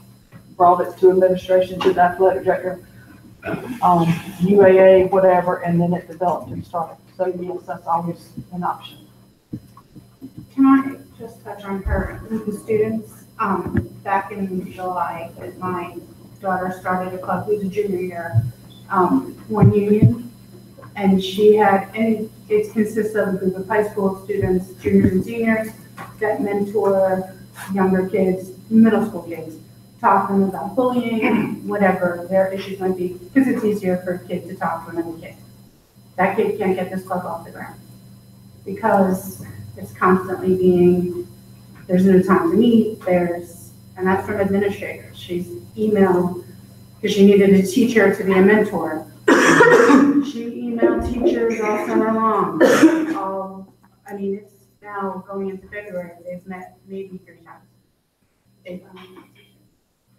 brought it to administration, to the athletic director, UAA, whatever, and then it developed and started. So yes, that's always an option. Can I just touch on her with the students? Back in July, my daughter started a club, who's a junior year, one union, and she had, and it consists of a group of high school students, juniors and seniors, that mentor younger kids, middle school kids, talk to them about bullying, whatever their issues might be, because it's easier for a kid to talk to another kid. That kid can't get this club off the ground because it's constantly being, there's no time to meet, and that's from administrators. She's emailed, because she needed a teacher to be a mentor. She emailed teachers all summer long. It's now going into February, they've met maybe 3 times.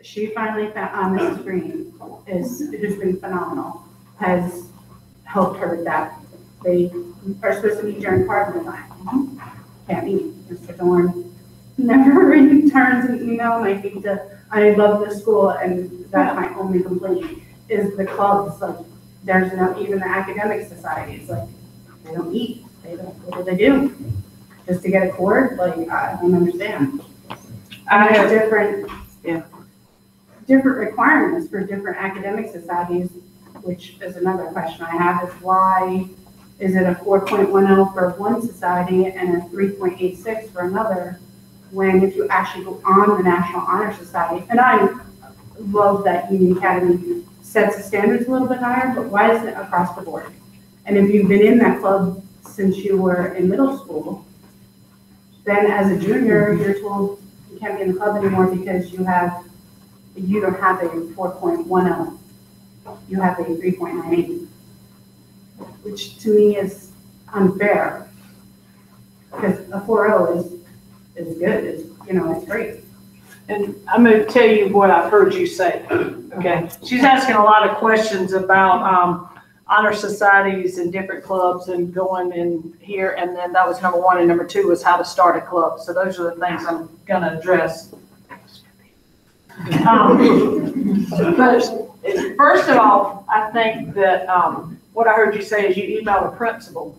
She finally found, Mrs. Green, who's been phenomenal, has helped her with that. They are supposed to meet during Cardinal time. Can't meet. Mr. Dorn never returns an email, and I love this school, and that's my only complaint, is the clubs, like, there's no, even the academic societies, like, they don't eat, what do they do? Just to get a cord? Like, I don't understand. I have different requirements for different academic societies, which is another question I have, is why is it a 4.10 for one society and a 3.86 for another, when if you actually go on the National Honor Society, and I love that Union Academy sets the standards a little bit higher, but why isn't it across the board? And if you've been in that club since you were in middle school, then as a junior, you're told you can't be in the club anymore because you don't have a 4.10, you have a 3.98, which to me is unfair, because a 4.0 is good, it's great. And I'm going to tell you what I've heard you say, okay? She's asking a lot of questions about honor societies and different clubs and going in here, and then that was number 1, and number 2 was how to start a club. So those are the things I'm going to address. But first of all, I think that what I heard you say is you emailed a principal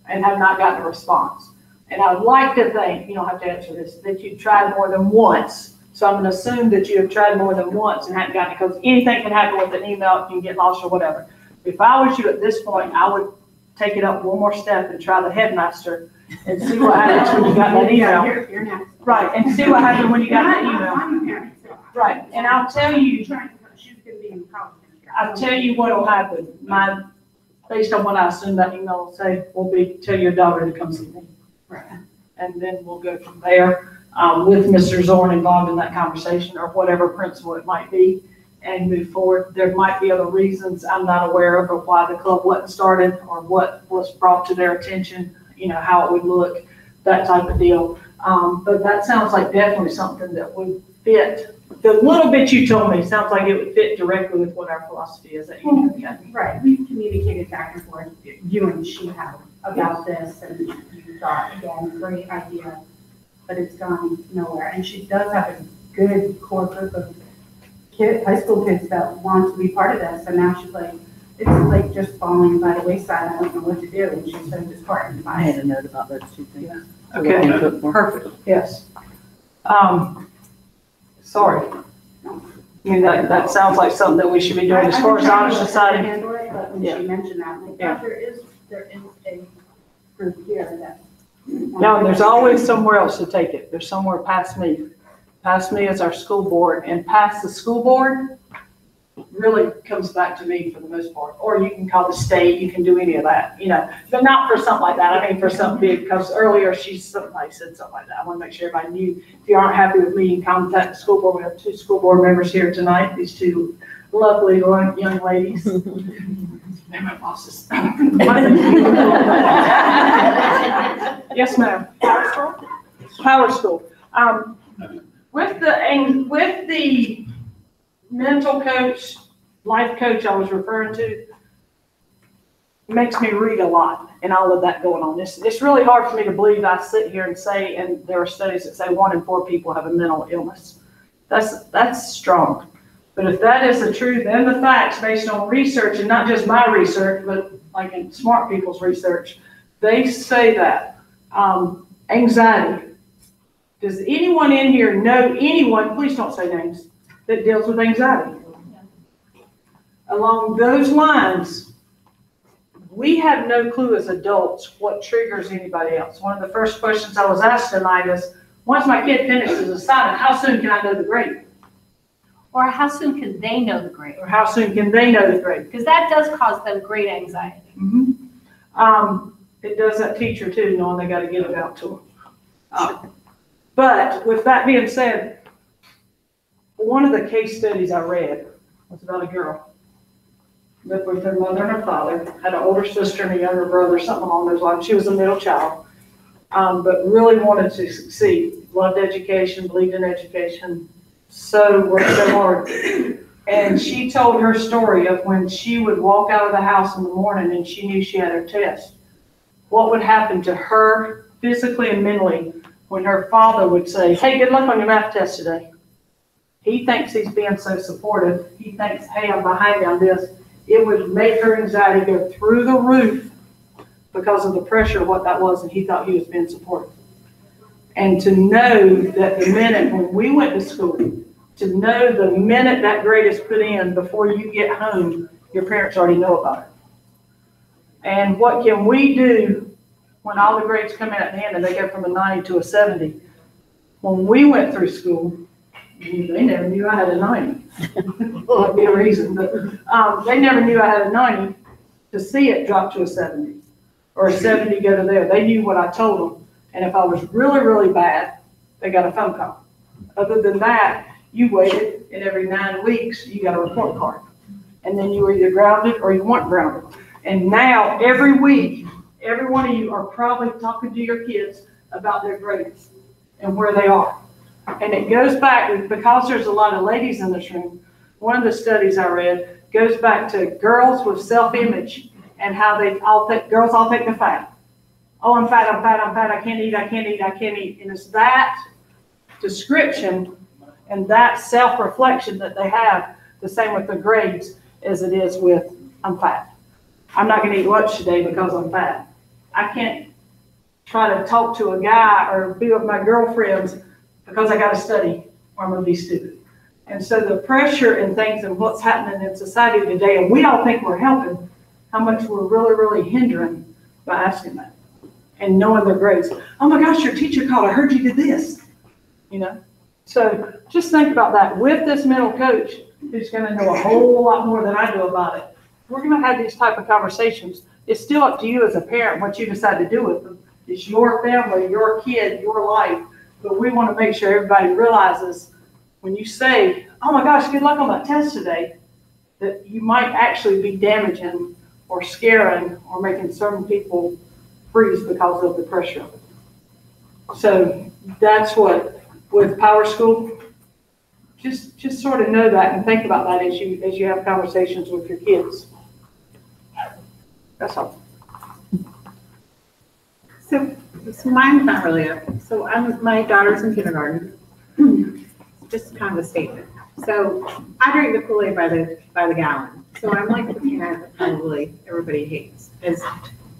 and have not gotten a response. And I would like to think, you don't have to answer this, that you tried more than once. So I'm going to assume that you have tried more than once and haven't gotten it, because anything can happen with an email, it can get lost or whatever. If I was you at this point, I would take it up one more step and try the headmaster and see what happens when you got that email. You're next. Right, and see what happened when you got that email. I'm a parent, so Right, and I'll tell you, She's gonna be in college. I'll tell you what'll happen. Based on what I assume that email will say, will be, tell your daughter to come see me. Right. And then we'll go from there, with Mr. Zorn involved in that conversation or whatever principle it might be and move forward. There might be other reasons I'm not aware of why the club wasn't started or what was brought to their attention, how it would look, that type of deal. But that sounds like definitely something that would fit. The little bit you told me sounds like it would fit directly with what our philosophy is at Union Academy. Right, we've communicated back and forth, you and she have, about this, and you thought, again, great idea, but it's gone nowhere. And she does have a good core group of high school kids that want to be part of this, and now she's like, it's like just falling by the wayside, I don't know what to do, and she's so disheartened by I had it. a note about those two things. Yeah. to look Okay, into it more. perfect, yes. Sorry. I mean, that sounds like something that we should be doing as far as honor society. But when Yeah. she mentioned that, I'm like, Yeah. there is a group here that. No, and there's always somewhere else to take it. There's somewhere past me. Past me is our school board, and past the school board really comes back to me for the most part. Or you can call the state, you can do any of that, but not for something like that. I mean, for something big, because earlier somebody said something like that. I want to make sure everybody knew. If you aren't happy with me, you can contact the school board. We have 2 school board members here tonight, these 2 lovely young ladies. They're my bosses. Yes, ma'am. Power School. With the mental coach, life coach I was referring to, it makes me read a lot and all of that going on. It's really hard for me to believe. I sit here and say, and there are studies that say 1 in 4 people have a mental illness. That's strong. But if that is the truth and the facts based on research, and not just my research, but like in smart people's research, they say that anxiety. Does anyone in here know anyone, please don't say names, that deals with anxiety? Along those lines, we have no clue as adults what triggers anybody else. One of the first questions I was asked tonight is, once my kid finishes a assignment, how soon can I know the grade? Or how soon can they know the grade? Or how soon can they know the grade? Because that does cause them great anxiety. It does that teacher too, knowing they got to get it out to them. But with that being said, one of the case studies I read was about a girl. Lived with her mother and her father, had an older sister and a younger brother, something along those lines. She was a middle child, but really wanted to succeed. Loved education, believed in education, worked so hard. And she told her story of when she would walk out of the house in the morning and she knew she had her test. What would happen to her physically and mentally when her father would say, hey, good luck on your math test today. He thinks he's being so supportive. He thinks, hey, I'm behind you on this. It would make her anxiety go through the roof because of the pressure of what that was, and he thought he was being supportive. And to know that the minute when we went to school, to know the minute that grade is put in before you get home, your parents already know about it. And what can we do when all the grades come in at the end and they go from a 90 to a 70? When we went through school, they never knew I had a 90. Well, that'd be a reason, but they never knew I had a 90 to see it drop to a 70 or a 70 go to there. They knew what I told them. And if I was really, really bad, they got a phone call. Other than that, you waited, and every 9 weeks, you got a report card. And then you were either grounded or you weren't grounded. And now, every week, every one of you are probably talking to your kids about their grades and where they are. And it goes back, because there's a lot of ladies in this room, one of the studies I read goes back to girls with self-image and how girls all think they're fat. Oh, I'm fat, I can't eat. And it's that description and that self-reflection that they have, the same with the grades as it is with, I'm fat. I'm not going to eat lunch today because I'm fat. I can't try to talk to a guy or be with my girlfriends because I got to study or I'm going to be stupid. And so the pressure and things and what's happening in society today, and we all think we're helping, how much we're really, really hindering by asking that and knowing their grades. Oh my gosh, your teacher called, I heard you did this. So just think about that. With this mental coach, who's gonna know a whole lot more than I do about it, we're gonna have these type of conversations. It's still up to you as a parent, what you decide to do with them. It's your family, your kid, your life. But we wanna make sure everybody realizes when you say, oh my gosh, good luck on that test today, that you might actually be damaging or scaring or making certain people freeze because of the pressure of it. So that's what, with Power School, just sort of know that and think about that as you have conversations with your kids. That's all. So mine's not really up. So my daughter's in kindergarten. Just kind of a statement. So I drink the Kool-Aid by the gallon. So I'm like the parent that probably everybody hates.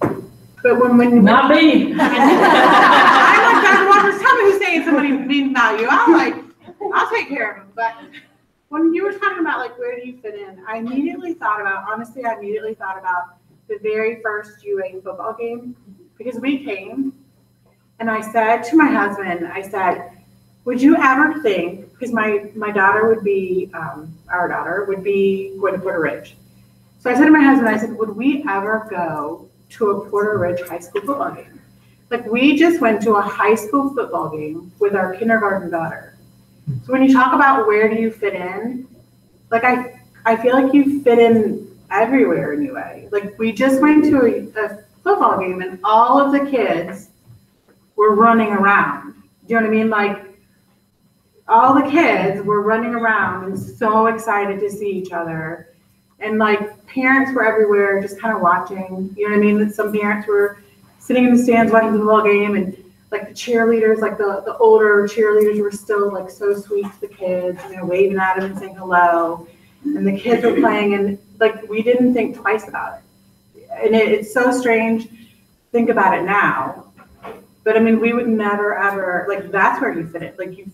But when Not me. I'm like, Dr. Walters, tell me who's saying somebody mean value. I'm like, I'll take care of them. But when you were talking about like where do you fit in, I immediately thought about the very first UA football game, because we came and I said to my husband, I said, would you ever think, because my daughter would be, our daughter would be going to Puerto Ridge. So I said to my husband, I said, would we ever go to a Puerto Ridge high school football game? Like we just went to a high school football game with our kindergarten daughter. So when you talk about where do you fit in, like I feel like you fit in everywhere in UA. Like we just went to a football game and all of the kids were running around. Do you know what I mean? Like all the kids were running around and so excited to see each other. And like parents were everywhere just kind of watching, you know what I mean? Some parents were sitting in the stands watching the football game, and like the cheerleaders, like the older cheerleaders were still like so sweet to the kids, you know, waving at them and saying hello. And the kids were playing, and like we didn't think twice about it. And it's so strange, think about it now. But I mean, we would never ever, like that's where you fit in. Like you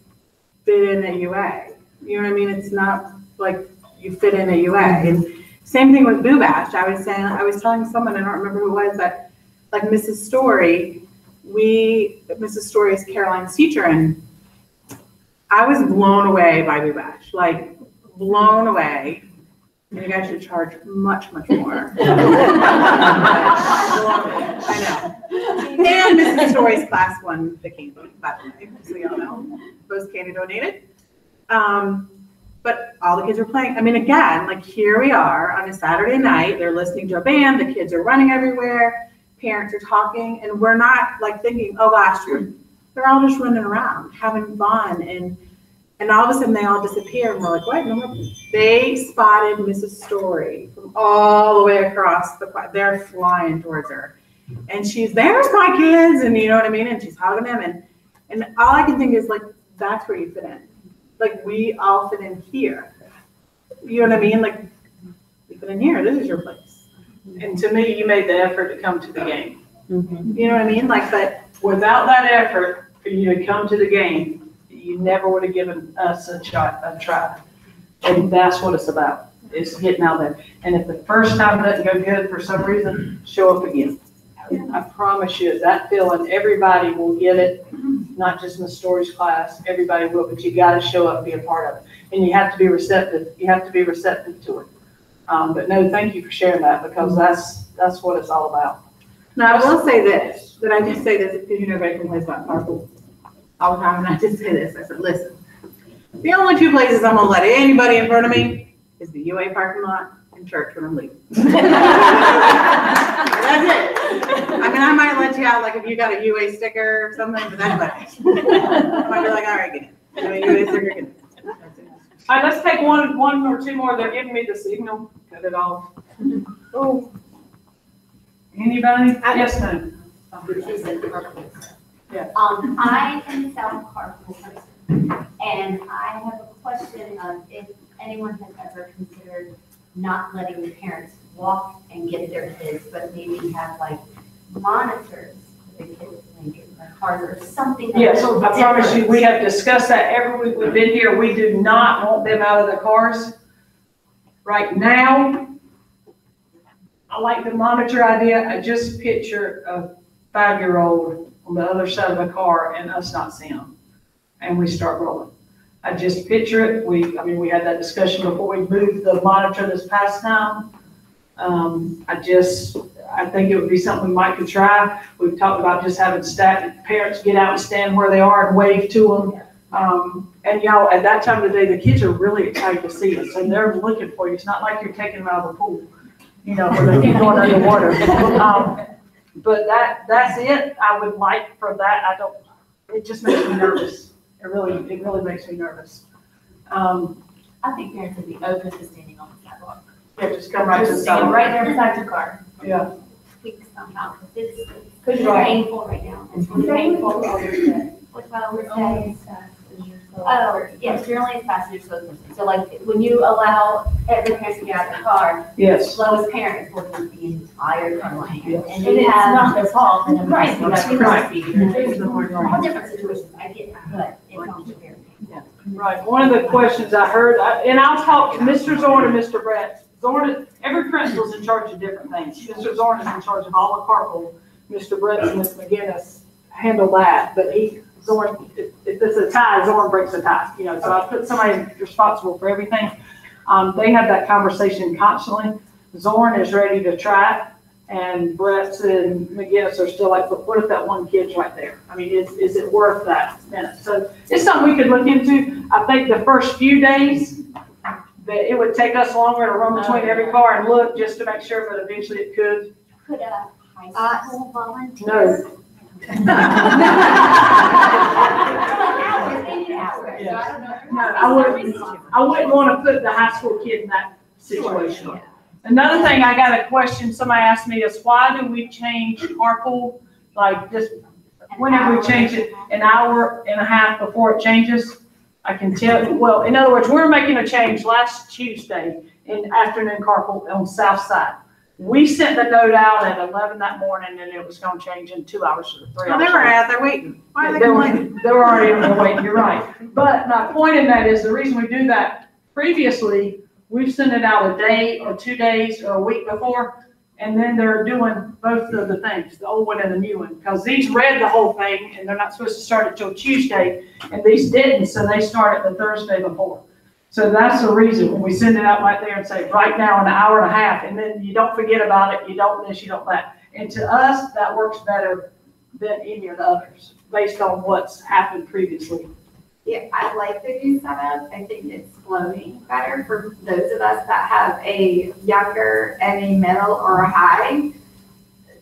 fit in at UA. You know what I mean? It's not like you fit in at UA. And same thing with Boo Bash. I was telling someone, I don't remember who it was, but like Mrs. Story, Mrs. Story is Caroline's teacher, and I was blown away by Boo Bash, like blown away. And you guys should charge much, much more. I know. And Mrs. Story's class won the candy, by the way, so y'all know. Both candy donated. But all the kids are playing. I mean, again, like here we are on a Saturday night, they're listening to a band, the kids are running everywhere, parents are talking, and we're not like thinking, oh gosh, they're all just running around, having fun, and all of a sudden they all disappear, and we're like, what? No, they spotted Mrs. Story from all the way across they're flying towards her. And there's my kids, and you know what I mean? And she's hugging them, and all I can think is like, that's where you fit in. Like we all fit in here. You know what I mean? Like we fit in here, this is your place. And to me, you made the effort to come to the game. Mm-hmm. You know what I mean? Like, but without that effort for you to come to the game, you never would have given us a try. And that's what it's about, is getting out there. And if the first time doesn't go good for some reason, show up again. I promise you, that feeling, everybody will get it, not just in the stories class, everybody will, but you gotta show up and be a part of it. And you have to be receptive, to it. But no, thank you for sharing that, because that's what it's all about. now I will say this, that I just say this because you know everybody complains about carpool all the time, and I just say this, I said, listen, the only two places I'm gonna let anybody in front of me is the UA parking lot and church when I'm leaving. That's it. I mean, I might let you out, like, if you got a UA sticker or something, but that's about it. I might be like, all right, get it. You know, UA sticker, get it. That's it. All right, let's take one or two more. They're giving me the signal. Cut it off. Oh. Anybody? Yes, ma'am. Yeah. I am South Carpool person, and I have a question of if anyone has ever considered not letting the parents walk and get their kids, but maybe have like monitors for the kids when they get in their cars or something. Yeah, so I promise you, we have discussed that every week we've been here. We do not want them out of the cars. Right now, I like the monitor idea. I just picture a 5-year-old on the other side of a car and us not seeing them. And we start rolling. I just picture it. We had that discussion before we moved the monitor this past time. I think it would be something we might could try. We've talked about just having parents get out and stand where they are and wave to them. And at that time of the day, the kids are really excited to see us and they're looking for you. It's not like you're taking them out of the pool, where they keep going underwater. But that's it. I would like for that. It just makes me nervous. It really makes me nervous. I think parents would be open to standing on the sidewalk. Yeah, just come right to the Just stand sidewalk. right there beside your car. Yeah. Tweak somehow, because it's It's painful right now. It's really painful. What about over days? Oh, yes, generally as fast as you're supposed to. So like, when you allow every parent to get out of the car, Yes. slowest parent will do the entire car lane. Yes. And you have not their fault, and Right, that's right. all different situations, I get that, but it's not fair. Right, one of the questions I heard, and I'll talk to Mr. Zorn and Mr. Brett. Zorn, every principal's in charge of different things. Mr. Zorn is in charge of all the carpool. Mr. Brett and Ms. McGinnis handle that, but Zorn, if it's a tie, Zorn breaks a tie, so I put somebody responsible for everything. They have that conversation constantly. Zorn is ready to try it, and Brett and McGinnis are still like, but what if that one kid's right there? I mean, is it worth that minute? So it's something we could look into. I think the first few days, that it would take us longer to run between every car and look just to make sure, but eventually it could. Could a high school volunteer? No. I wouldn't want to put the high school kid in that situation. Another thing I got a question, somebody asked me is why do we change carpool? Like just, whenever we change it, an hour and a half before it changes? I can tell, well, in other words, we were making a change last Tuesday in afternoon carpool on South Side. We sent the note out at 11 that morning and it was gonna change in 2 hours or 3 hours. Well, they were out there waiting. Why are they complaining? They were already on their way, you're right. But my point in that is the reason we do that, previously, we've sent it out a day or 2 days or a week before, and then they're doing both of the things, the old one and the new one. Because these read the whole thing and they're not supposed to start it till Tuesday, and these didn't, so they start it the Thursday before. So that's the reason when we send it out right there and say, right now, an hour and a half, and then you don't forget about it, you don't this, you don't that. And to us, that works better than any of the others, based on what's happened previously. Yeah, I like the new setup. I think it's flowing better for those of us that have a younger and a middle or a high.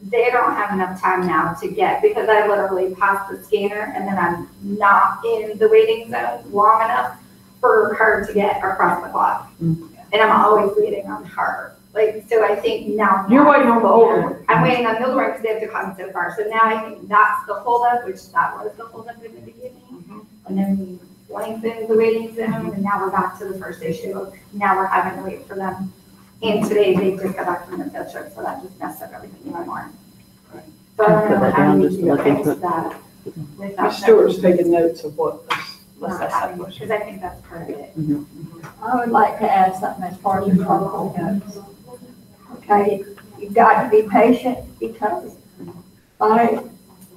They don't have enough time now to get, because I literally pass the scanner and then I'm not in the waiting zone long enough for her to get across the clock. And I'm always waiting on her. Like, so I think now. You're waiting on the older one. I'm waiting on the older one because they have to come so far. So now I think that's the holdup, which that was the holdup in the beginning. And then we lengthened the waiting zone, and now we're back to the first issue of now we're having to wait for them. And today they just got back from the field trip, so that just messed up everything even more. So I don't know how we need to fix that. Ms. Stewart's taking notes of what, let's ask that question. Because I think that's part of it. I would like to add something as far as the carpool goes. Okay, you've got to be patient because my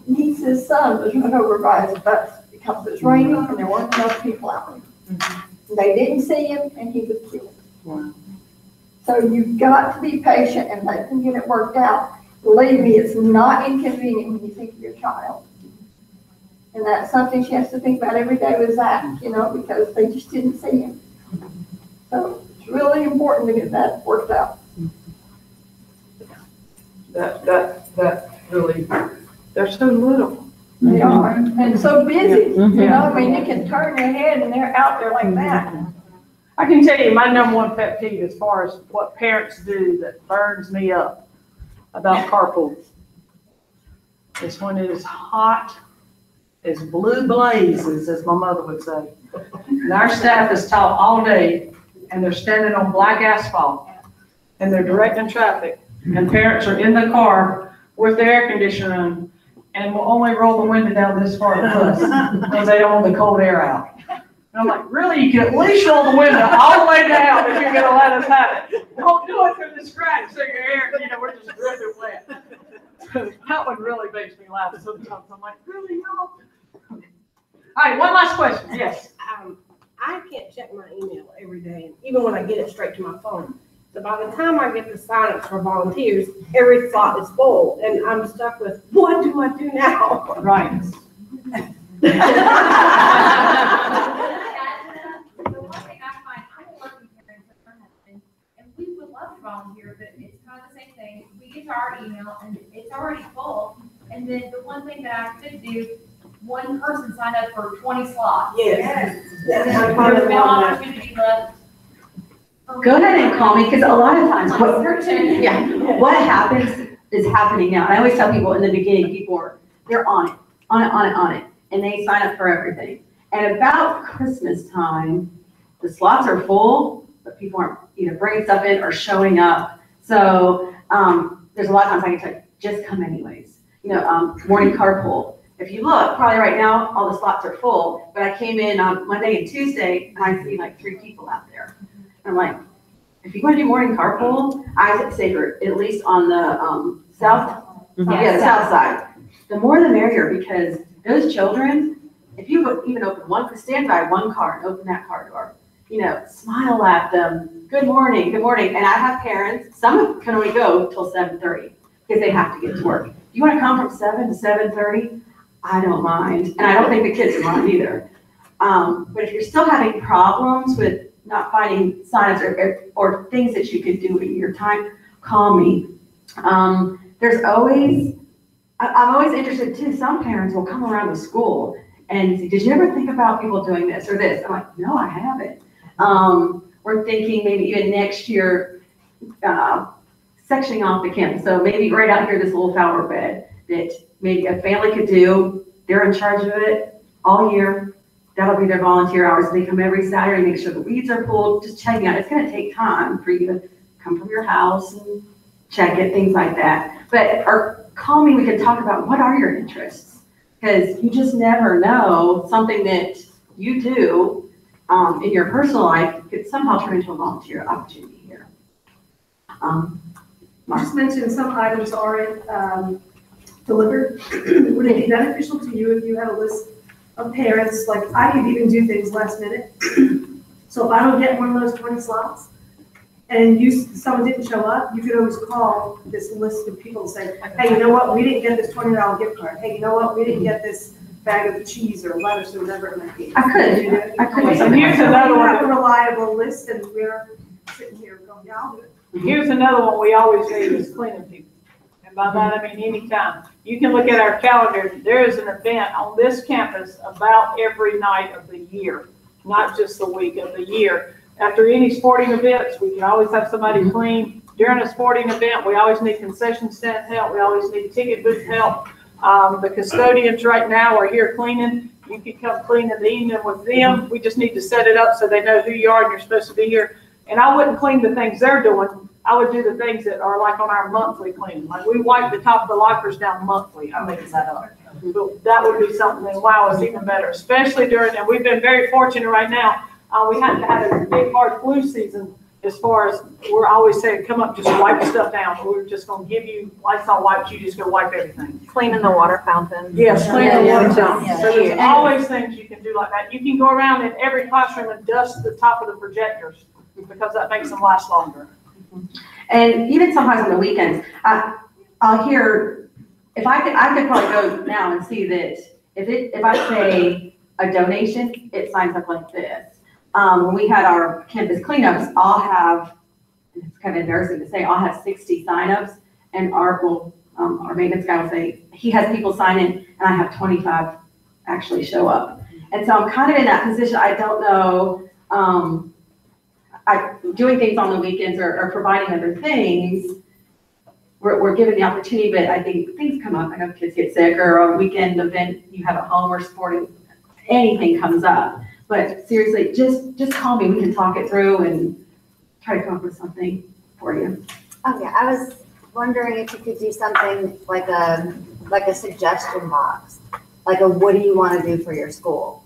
niece's son was run over by his bus because it's raining and there weren't enough people out. They didn't see him and he was killed. Wow. So you've got to be patient and let them get it worked out. Believe me, it's not inconvenient when you think of your child. And that's something she has to think about every day with Zach, because they just didn't see him. So it's really important to get that worked out. That really, they're so little. They are, and so busy, they can turn their head and they're out there like that. I can tell you my number one pet peeve as far as what parents do that burns me up about carpools is when it is hot as blue blazes, as my mother would say. And our staff is taught all day and they're standing on black asphalt and they're directing traffic and parents are in the car with the air conditioner on and will only roll the window down this far at us because they don't want the cold air out. And I'm like, really? You can at least roll the window all the way down if you're going to let us have it. Don't do it through the scratch so your air, we're just dripping wet. That one really makes me laugh sometimes. I'm like, really, y'all? All right, one last question. Yes. I can't check my email every day, even when I get it straight to my phone. So by the time I get the signups for volunteers, every slot is full, and I'm stuck with, what do I do now? Right. The one thing I find, I'm a working parent with my husband, and we would love to volunteer, but it's kind of the same thing. We get to our email and it's already full, and then the one thing that I could do, one person signed up for 20 slots. Yes. And then I'm part of there's no that. opportunity left. Go ahead and call me, because a lot of times, Yeah. what happens is happening now. And I always tell people in the beginning, they're on it, and they sign up for everything. And about Christmas time, the slots are full, but people aren't either bringing stuff in or showing up. So, there's a lot of times I can tell you, just come anyways. Morning carpool. If you look, probably right now, all the slots are full, but I came in on Monday and Tuesday, and I see like 3 people out there. And I'm like, if you want to do morning carpool, I say for at least on the south side. The more the merrier, because those children, if you even stand by one car and open that car door, smile at them, good morning, and I have parents, some can only go till 7:30 because they have to get to work. You want to come from 7 to 7:30? I don't mind, and I don't think the kids mind either. But if you're still having problems with not finding signs or things that you could do in your time, call me. There's always, I'm always interested too, some parents will come around the school and say, did you ever think about people doing this or this? I'm like, no, I haven't. We're thinking maybe even next year, sectioning off the campus. So maybe right out here, this little flower bed that maybe a family could do. They're in charge of it all year. That'll be their volunteer hours. They come every Saturday, make sure the weeds are pulled, just checking out. It's gonna take time for you to come from your house and check it, things like that. Or call me, we can talk about what are your interests? Because you just never know, something that you do in your personal life could somehow turn into a volunteer opportunity here. You just mentioned some items are delivered. Would it be beneficial to you if you had a list of parents, like I could even do things last minute. So if I don't get one of those 20 slots and someone didn't show up, you could always call this list of people and say, hey, you know what, we didn't get this $20 gift card. Hey, you know what, we didn't get this bag of cheese or lettuce or whatever it might be. I could. And here's another one. We have a reliable list and we're sitting here going, yeah, I'll do it. Here's another one we always need is cleaning people. And by that, I mean anytime. You can look at our calendar. There is an event on this campus about every night of the year, not just the week of the year. After any sporting events, we can always have somebody clean. During a sporting event, we always need concession stand help. We always need ticket booth help. The custodians right now are here cleaning. You can come clean in the evening with them. We just need to set it up so they know who you are and you're supposed to be here. And I wouldn't clean the things they're doing. I would do the things that are like on our monthly cleaning. Like we wipe the top of the lockers down monthly. I'm making that up. But that would be something that, wow, is even better, especially during, and we've been very fortunate right now. We haven't had a big hard flu season as far as we're always saying, come up, just wipe stuff down. We're just going to give you Lysol wipes. You just go wipe everything. Cleaning the water fountain. Yes, cleaning the water fountain. Yeah. So there's always things you can do like that. You can go around in every classroom and dust the top of the projectors because that makes them last longer. And even sometimes on the weekends, I'll hear, I could probably go now and see that if I say a donation, it signs up like this. When we had our campus cleanups, I'll have, it's kind of embarrassing to say, I'll have 60 signups, and our maintenance guy will say, he has people sign in, and I have 25 actually show up. And so I'm kind of in that position. I don't know, doing things on the weekends or providing other things, we're given the opportunity, but I think things come up. I know kids get sick, or a weekend event, you have a home or sporting, anything comes up. But seriously, just call me. We can talk it through and try to come up with something for you. Oh yeah, I was wondering if you could do something like a suggestion box, like a what do you want to do for your school,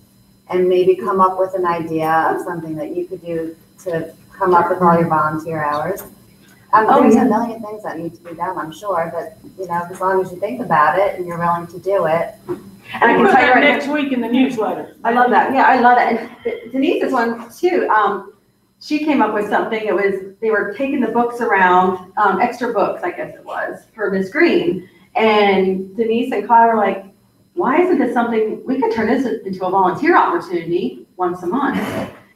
and maybe come up with an idea of something that you could do to come up with all your volunteer hours. There's a million things that need to be done, I'm sure, but, you know, as long as you think about it and you're willing to do it. And I can Put tell you that right next week in the newsletter. I love that. Yeah, I love that. And Denise is one too. She came up with something. It was, they were taking the books around, extra books, I guess it was, for Miss Green. And Denise and Clyde were like, why isn't this something, we could turn this into a volunteer opportunity once a month.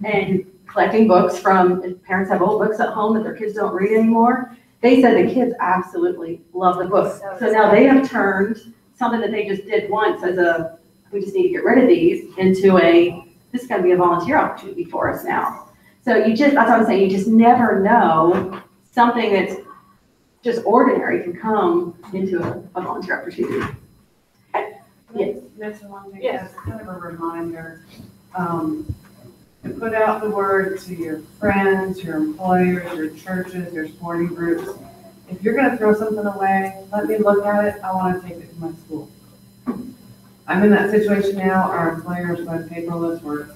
And collecting books from, if parents have old books at home that their kids don't read anymore. They said the kids absolutely love the books. So now they have turned something that they just did once as a, we just need to get rid of these, into a, this is gonna be a volunteer opportunity for us now. So you just, that's what I'm saying, you just never know, something that's just ordinary can come into a volunteer opportunity. Yes. That's one thing, Yes. that's kind of a reminder, to put out the word to your friends, your employers, your churches, your sporting groups. If you're gonna throw something away, let me look at it, I wanna take it to my school. I'm in that situation now, our employers went paperless, we're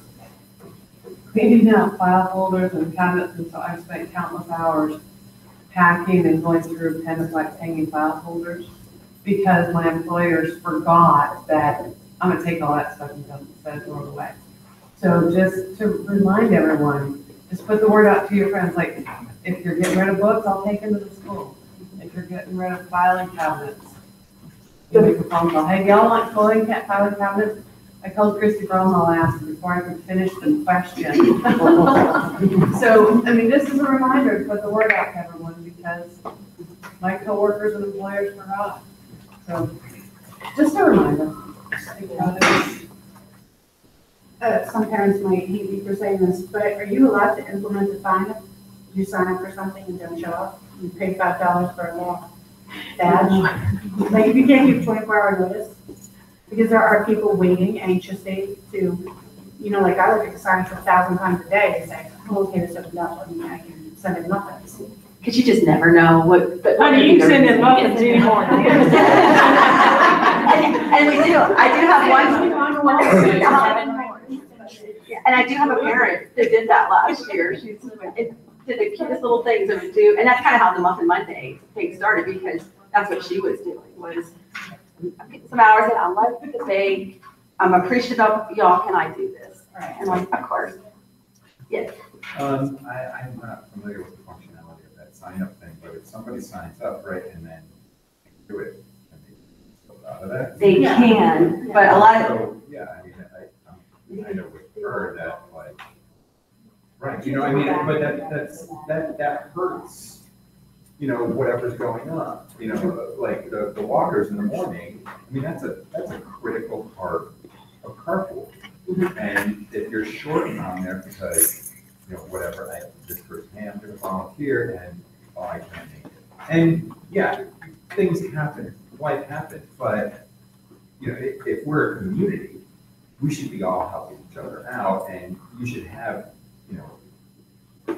cleaning out file folders and cabinets, and so I've spent countless hours packing and going through like hanging file folders, because my employers forgot that I'm gonna take all that stuff and throw it away. So just to remind everyone, just put the word out to your friends, like, if you're getting rid of books, I'll take them to the school. If you're getting rid of filing cabinets, you make a phone call, hey, y'all like filing cabinets? I told Christy Bromwell last before I could finish the question. So, I mean, this is a reminder to put the word out to everyone, because my coworkers and employers forgot. So, just a reminder. Some parents might hate me for saying this, but are you allowed to implement a fine if you sign up for something and don't show up? You pay $5 for a little badge. Like, if you can't give 24-hour notice, because there are people waiting anxiously to, you know, like I look at the signs 1,000 times a day and say, oh, okay, there's $7, I can send in muffins. Because you just never know what. Honey, you can send in muffins anymore. And we do. I do have one. And I do have a parent that did that last year. She did the cutest little things that would do, and that's kind of how the Muffin Monday thing started, because that's what she was doing, was I'm getting some hours in, I love the bake, I'm appreciative of y'all, can I do this? And like, of course. Yes. I'm not familiar with the functionality of that sign up thing, but if somebody signs up, right, and then do it, and they still out of that? They can, but a lot of. So, yeah, I mean, I know with her that, like, right, you know, I mean, but that hurts, you know, whatever's going on, you know, like the walkers in the morning, I mean, that's a critical part of carpool. And if you're short on there because, you know, whatever, this person, hey, I'm gonna volunteer, and, oh, I can't make it. And, yeah, things happen, life happens, but, you know, if we're a community, we should be all helping each other out, and you should have, you know,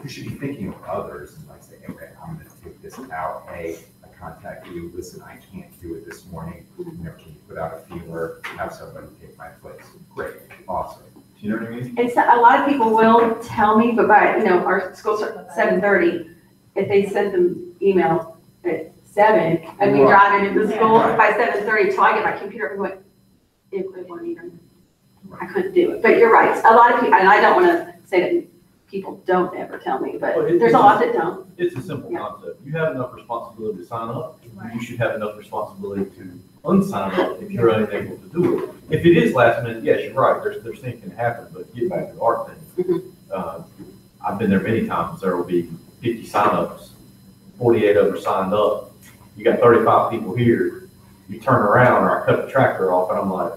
you should be thinking of others and like say, okay, I'm gonna take this out. Hey, I contact you, listen, I can't do it this morning. You know, can you put out a feeler, have somebody take my place? Great, awesome. Do you know what I mean? And so a lot of people will tell me, but by, you know, our school starts at 7:30, if they send them email at 7, and we drive into the school by 7:30 until I get my computer and going, it won't even. I couldn't do it, but you're right. A lot of people, and I don't want to say that people don't ever tell me, but there's a lot that don't. It's a simple concept. You have enough responsibility to sign up. You should have enough responsibility to unsign up if you're unable to do it. If it is last minute, yes, you're right. There's things can happen, but get back to the art thing. I've been there many times. There will be 50 signups, 48 of them are signed up. You got 35 people here. You turn around, or I cut the tractor off, and I'm like,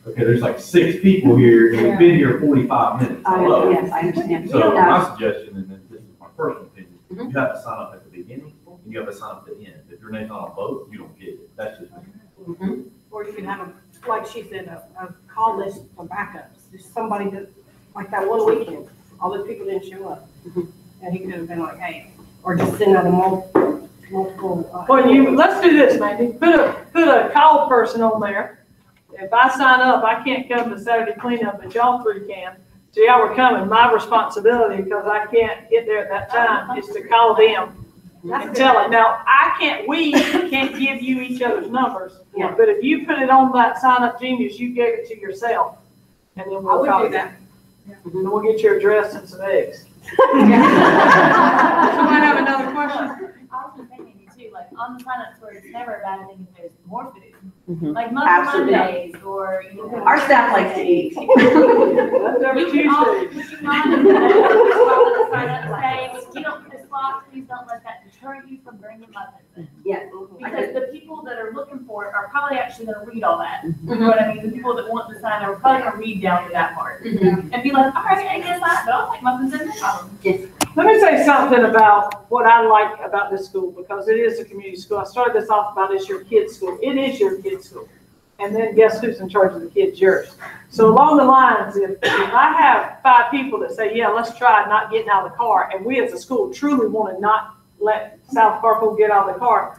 okay, there's like 6 people here, and we've been here 45 minutes. Yes, I understand. So my suggestion, and this is my personal opinion, you have to sign up at the beginning, and you have to sign up at the end. If your name's on a vote, you don't get it. That's just me. Or you can have a, like she said, a call list for backups. Just somebody that, like that one weekend, all those people didn't show up. And he could have been like, hey, or just send out a multiple. Well, let's do this, Mandy. Put a call person on there. If I sign up, I can't come to Saturday cleanup, but y'all 3 can. So y'all were coming. My responsibility, because I can't get there at that time, is to call them and tell it. Now, we can't give you each other's numbers, but if you put it on that Sign Up Genius, you gave it to yourself. And then we'll call that. And we'll get your address and some eggs. Somebody have another question? I was thinking too, like on the sign up score, it's never a bad thing if there's more food. Mhm. Like Absolutely. Mondays or, you know. Our staff likes to eat. We can all, we can all sign up say, if you don't put a slot, please don't let that deter you from bringing muffins in. Yes. Because the people that are looking for it are probably actually gonna read all that. You know what I mean? The people that want the sign are probably gonna read down to that part. And be like, all right, I guess I'll take muffins in, no problem. Yes. Let me say something about what I like about this school, because it is a community school. I started this off about it's your kid's school. It is your kid's school. And then guess who's in charge of the kids? Yours. So along the lines, if I have 5 people that say, yeah, let's try not getting out of the car, and we as a school truly want to not let South Carpool get out of the car,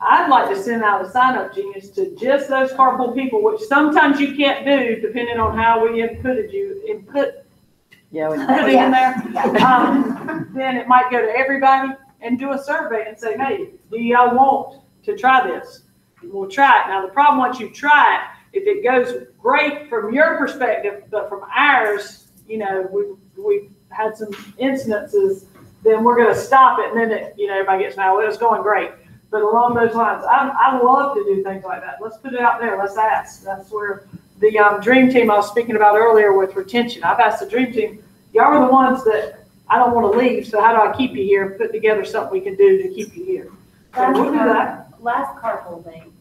I'd like to send out a sign-up genius to just those carpool people, which sometimes you can't do depending on how we put it in there. Then it might go to everybody and do a survey and say, hey, do y'all want to try this? We'll try it. Now, the problem once you try it, if it goes great from your perspective, but from ours, you know, we've had some incidences, then we're going to stop it. And then everybody gets mad. Well, it was going great. But along those lines, I love to do things like that. Let's put it out there. Let's ask. That's where the dream team I was speaking about earlier with retention. I've asked the dream team, y'all are the ones that I don't want to leave, so how do I keep you here? Put together something we can do to keep you here. So we'll do that. Last carpool thing,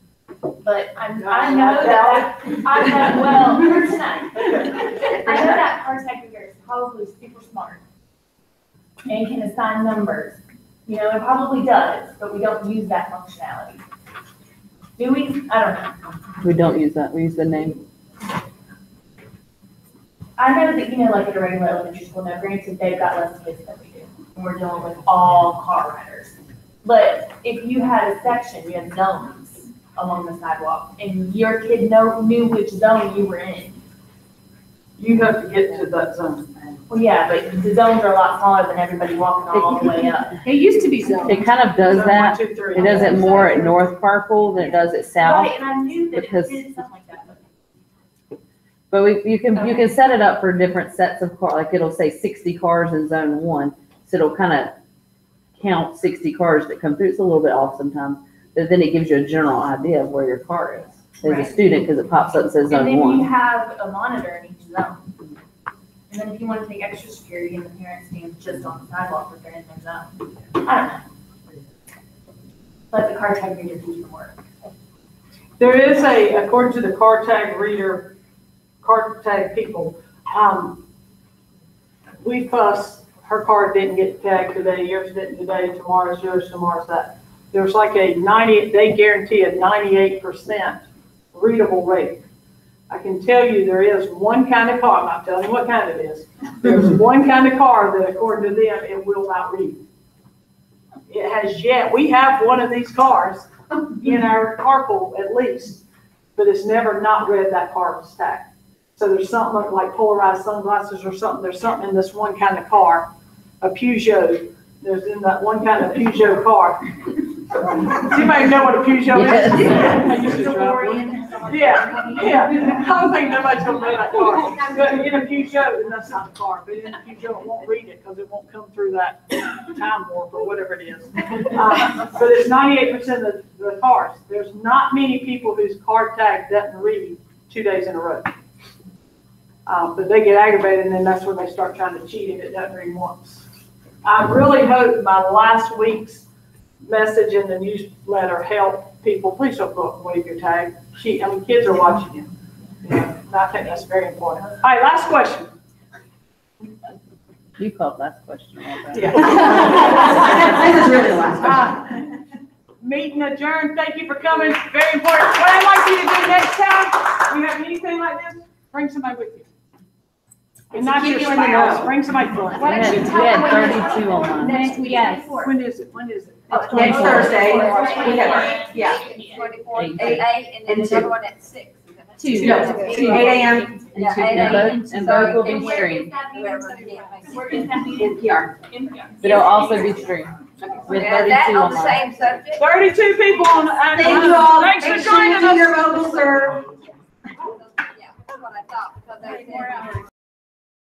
but I know that, well, for tonight. I know that car segregator is probably super smart and can assign numbers. You know, it probably does, but we don't use that functionality. Do we? I don't know. We don't use that. We use the name. I know that, like at a regular elementary school, now granted, they've got less kids than we do, and we're dealing with all car riders. But if you had a section, you had zones along the sidewalk, and your kid knew which zone you were in. You have to get to that zone. Well, yeah, but the zones are a lot smaller than everybody walking all the way up. It used to be zoned. It kind of does that. It does it more at North Carpool than it does at South. Right, and I knew that it did something like that. But you can set it up for different sets of cars. Like it'll say 60 cars in zone 1. So it'll kind of count 60 cars that come through. It's a little bit off sometimes, but then it gives you a general idea of where your car is as a student, because it pops up and says zone 1. And then you have a monitor in each zone. And then if you want to take extra security, and the parents stand just on the sidewalk if they're in their zone. I don't know. Let the car tag reader do the work. There is according to the car tag people, we fuss, her car didn't get tagged today, yours didn't today, tomorrow's yours, tomorrow's that. There's like they guarantee a 98% readable rate. I can tell you there is one kind of car, I'm not telling you what kind it is. There's one kind of car that according to them, it will not read. It has yet, we have one of these cars in our carpool at least, but it's never not read that car was tagged. So there's something like polarized sunglasses or something, there's something in this one kind of car, a Peugeot, there's in that one kind of Peugeot car. Does anybody know what a Peugeot is? Yeah. I don't think nobody's gonna know that car. But in a Peugeot, and that's not a car, but in a Peugeot, it won't read it because it won't come through that time warp or whatever it is. But it's 98% of the cars. There's not many people whose car tag doesn't read 2 days in a row. But they get aggravated, and then that's when they start trying to cheat if it doesn't read once. I really hope my last week's message in the newsletter helped people. Please don't go up and wave your tag. Kids are watching you. And I think that's very important. All right, last question. You called last question. Yeah. This is really the last question. Meeting adjourned. Thank you for coming. Very important. What I'd like you to do next time, you have anything like this, bring somebody with you. And not your spouse. Bring somebody fun. Why don't you tell them when 32 on mine. Next week, yes. When is it? When is it? Next Thursday. Yeah. 24, 8, and then another one at 6. 2. No, 8 a.m. And both will be streamed. Where is that meeting? NPR. But it'll also be streamed. Okay. With And that 32 on the mine. same subject. 32 people on the. Thank you all. Thanks for Make sure you joining do us. your vocal serve. Yeah, that's what I thought, because they said.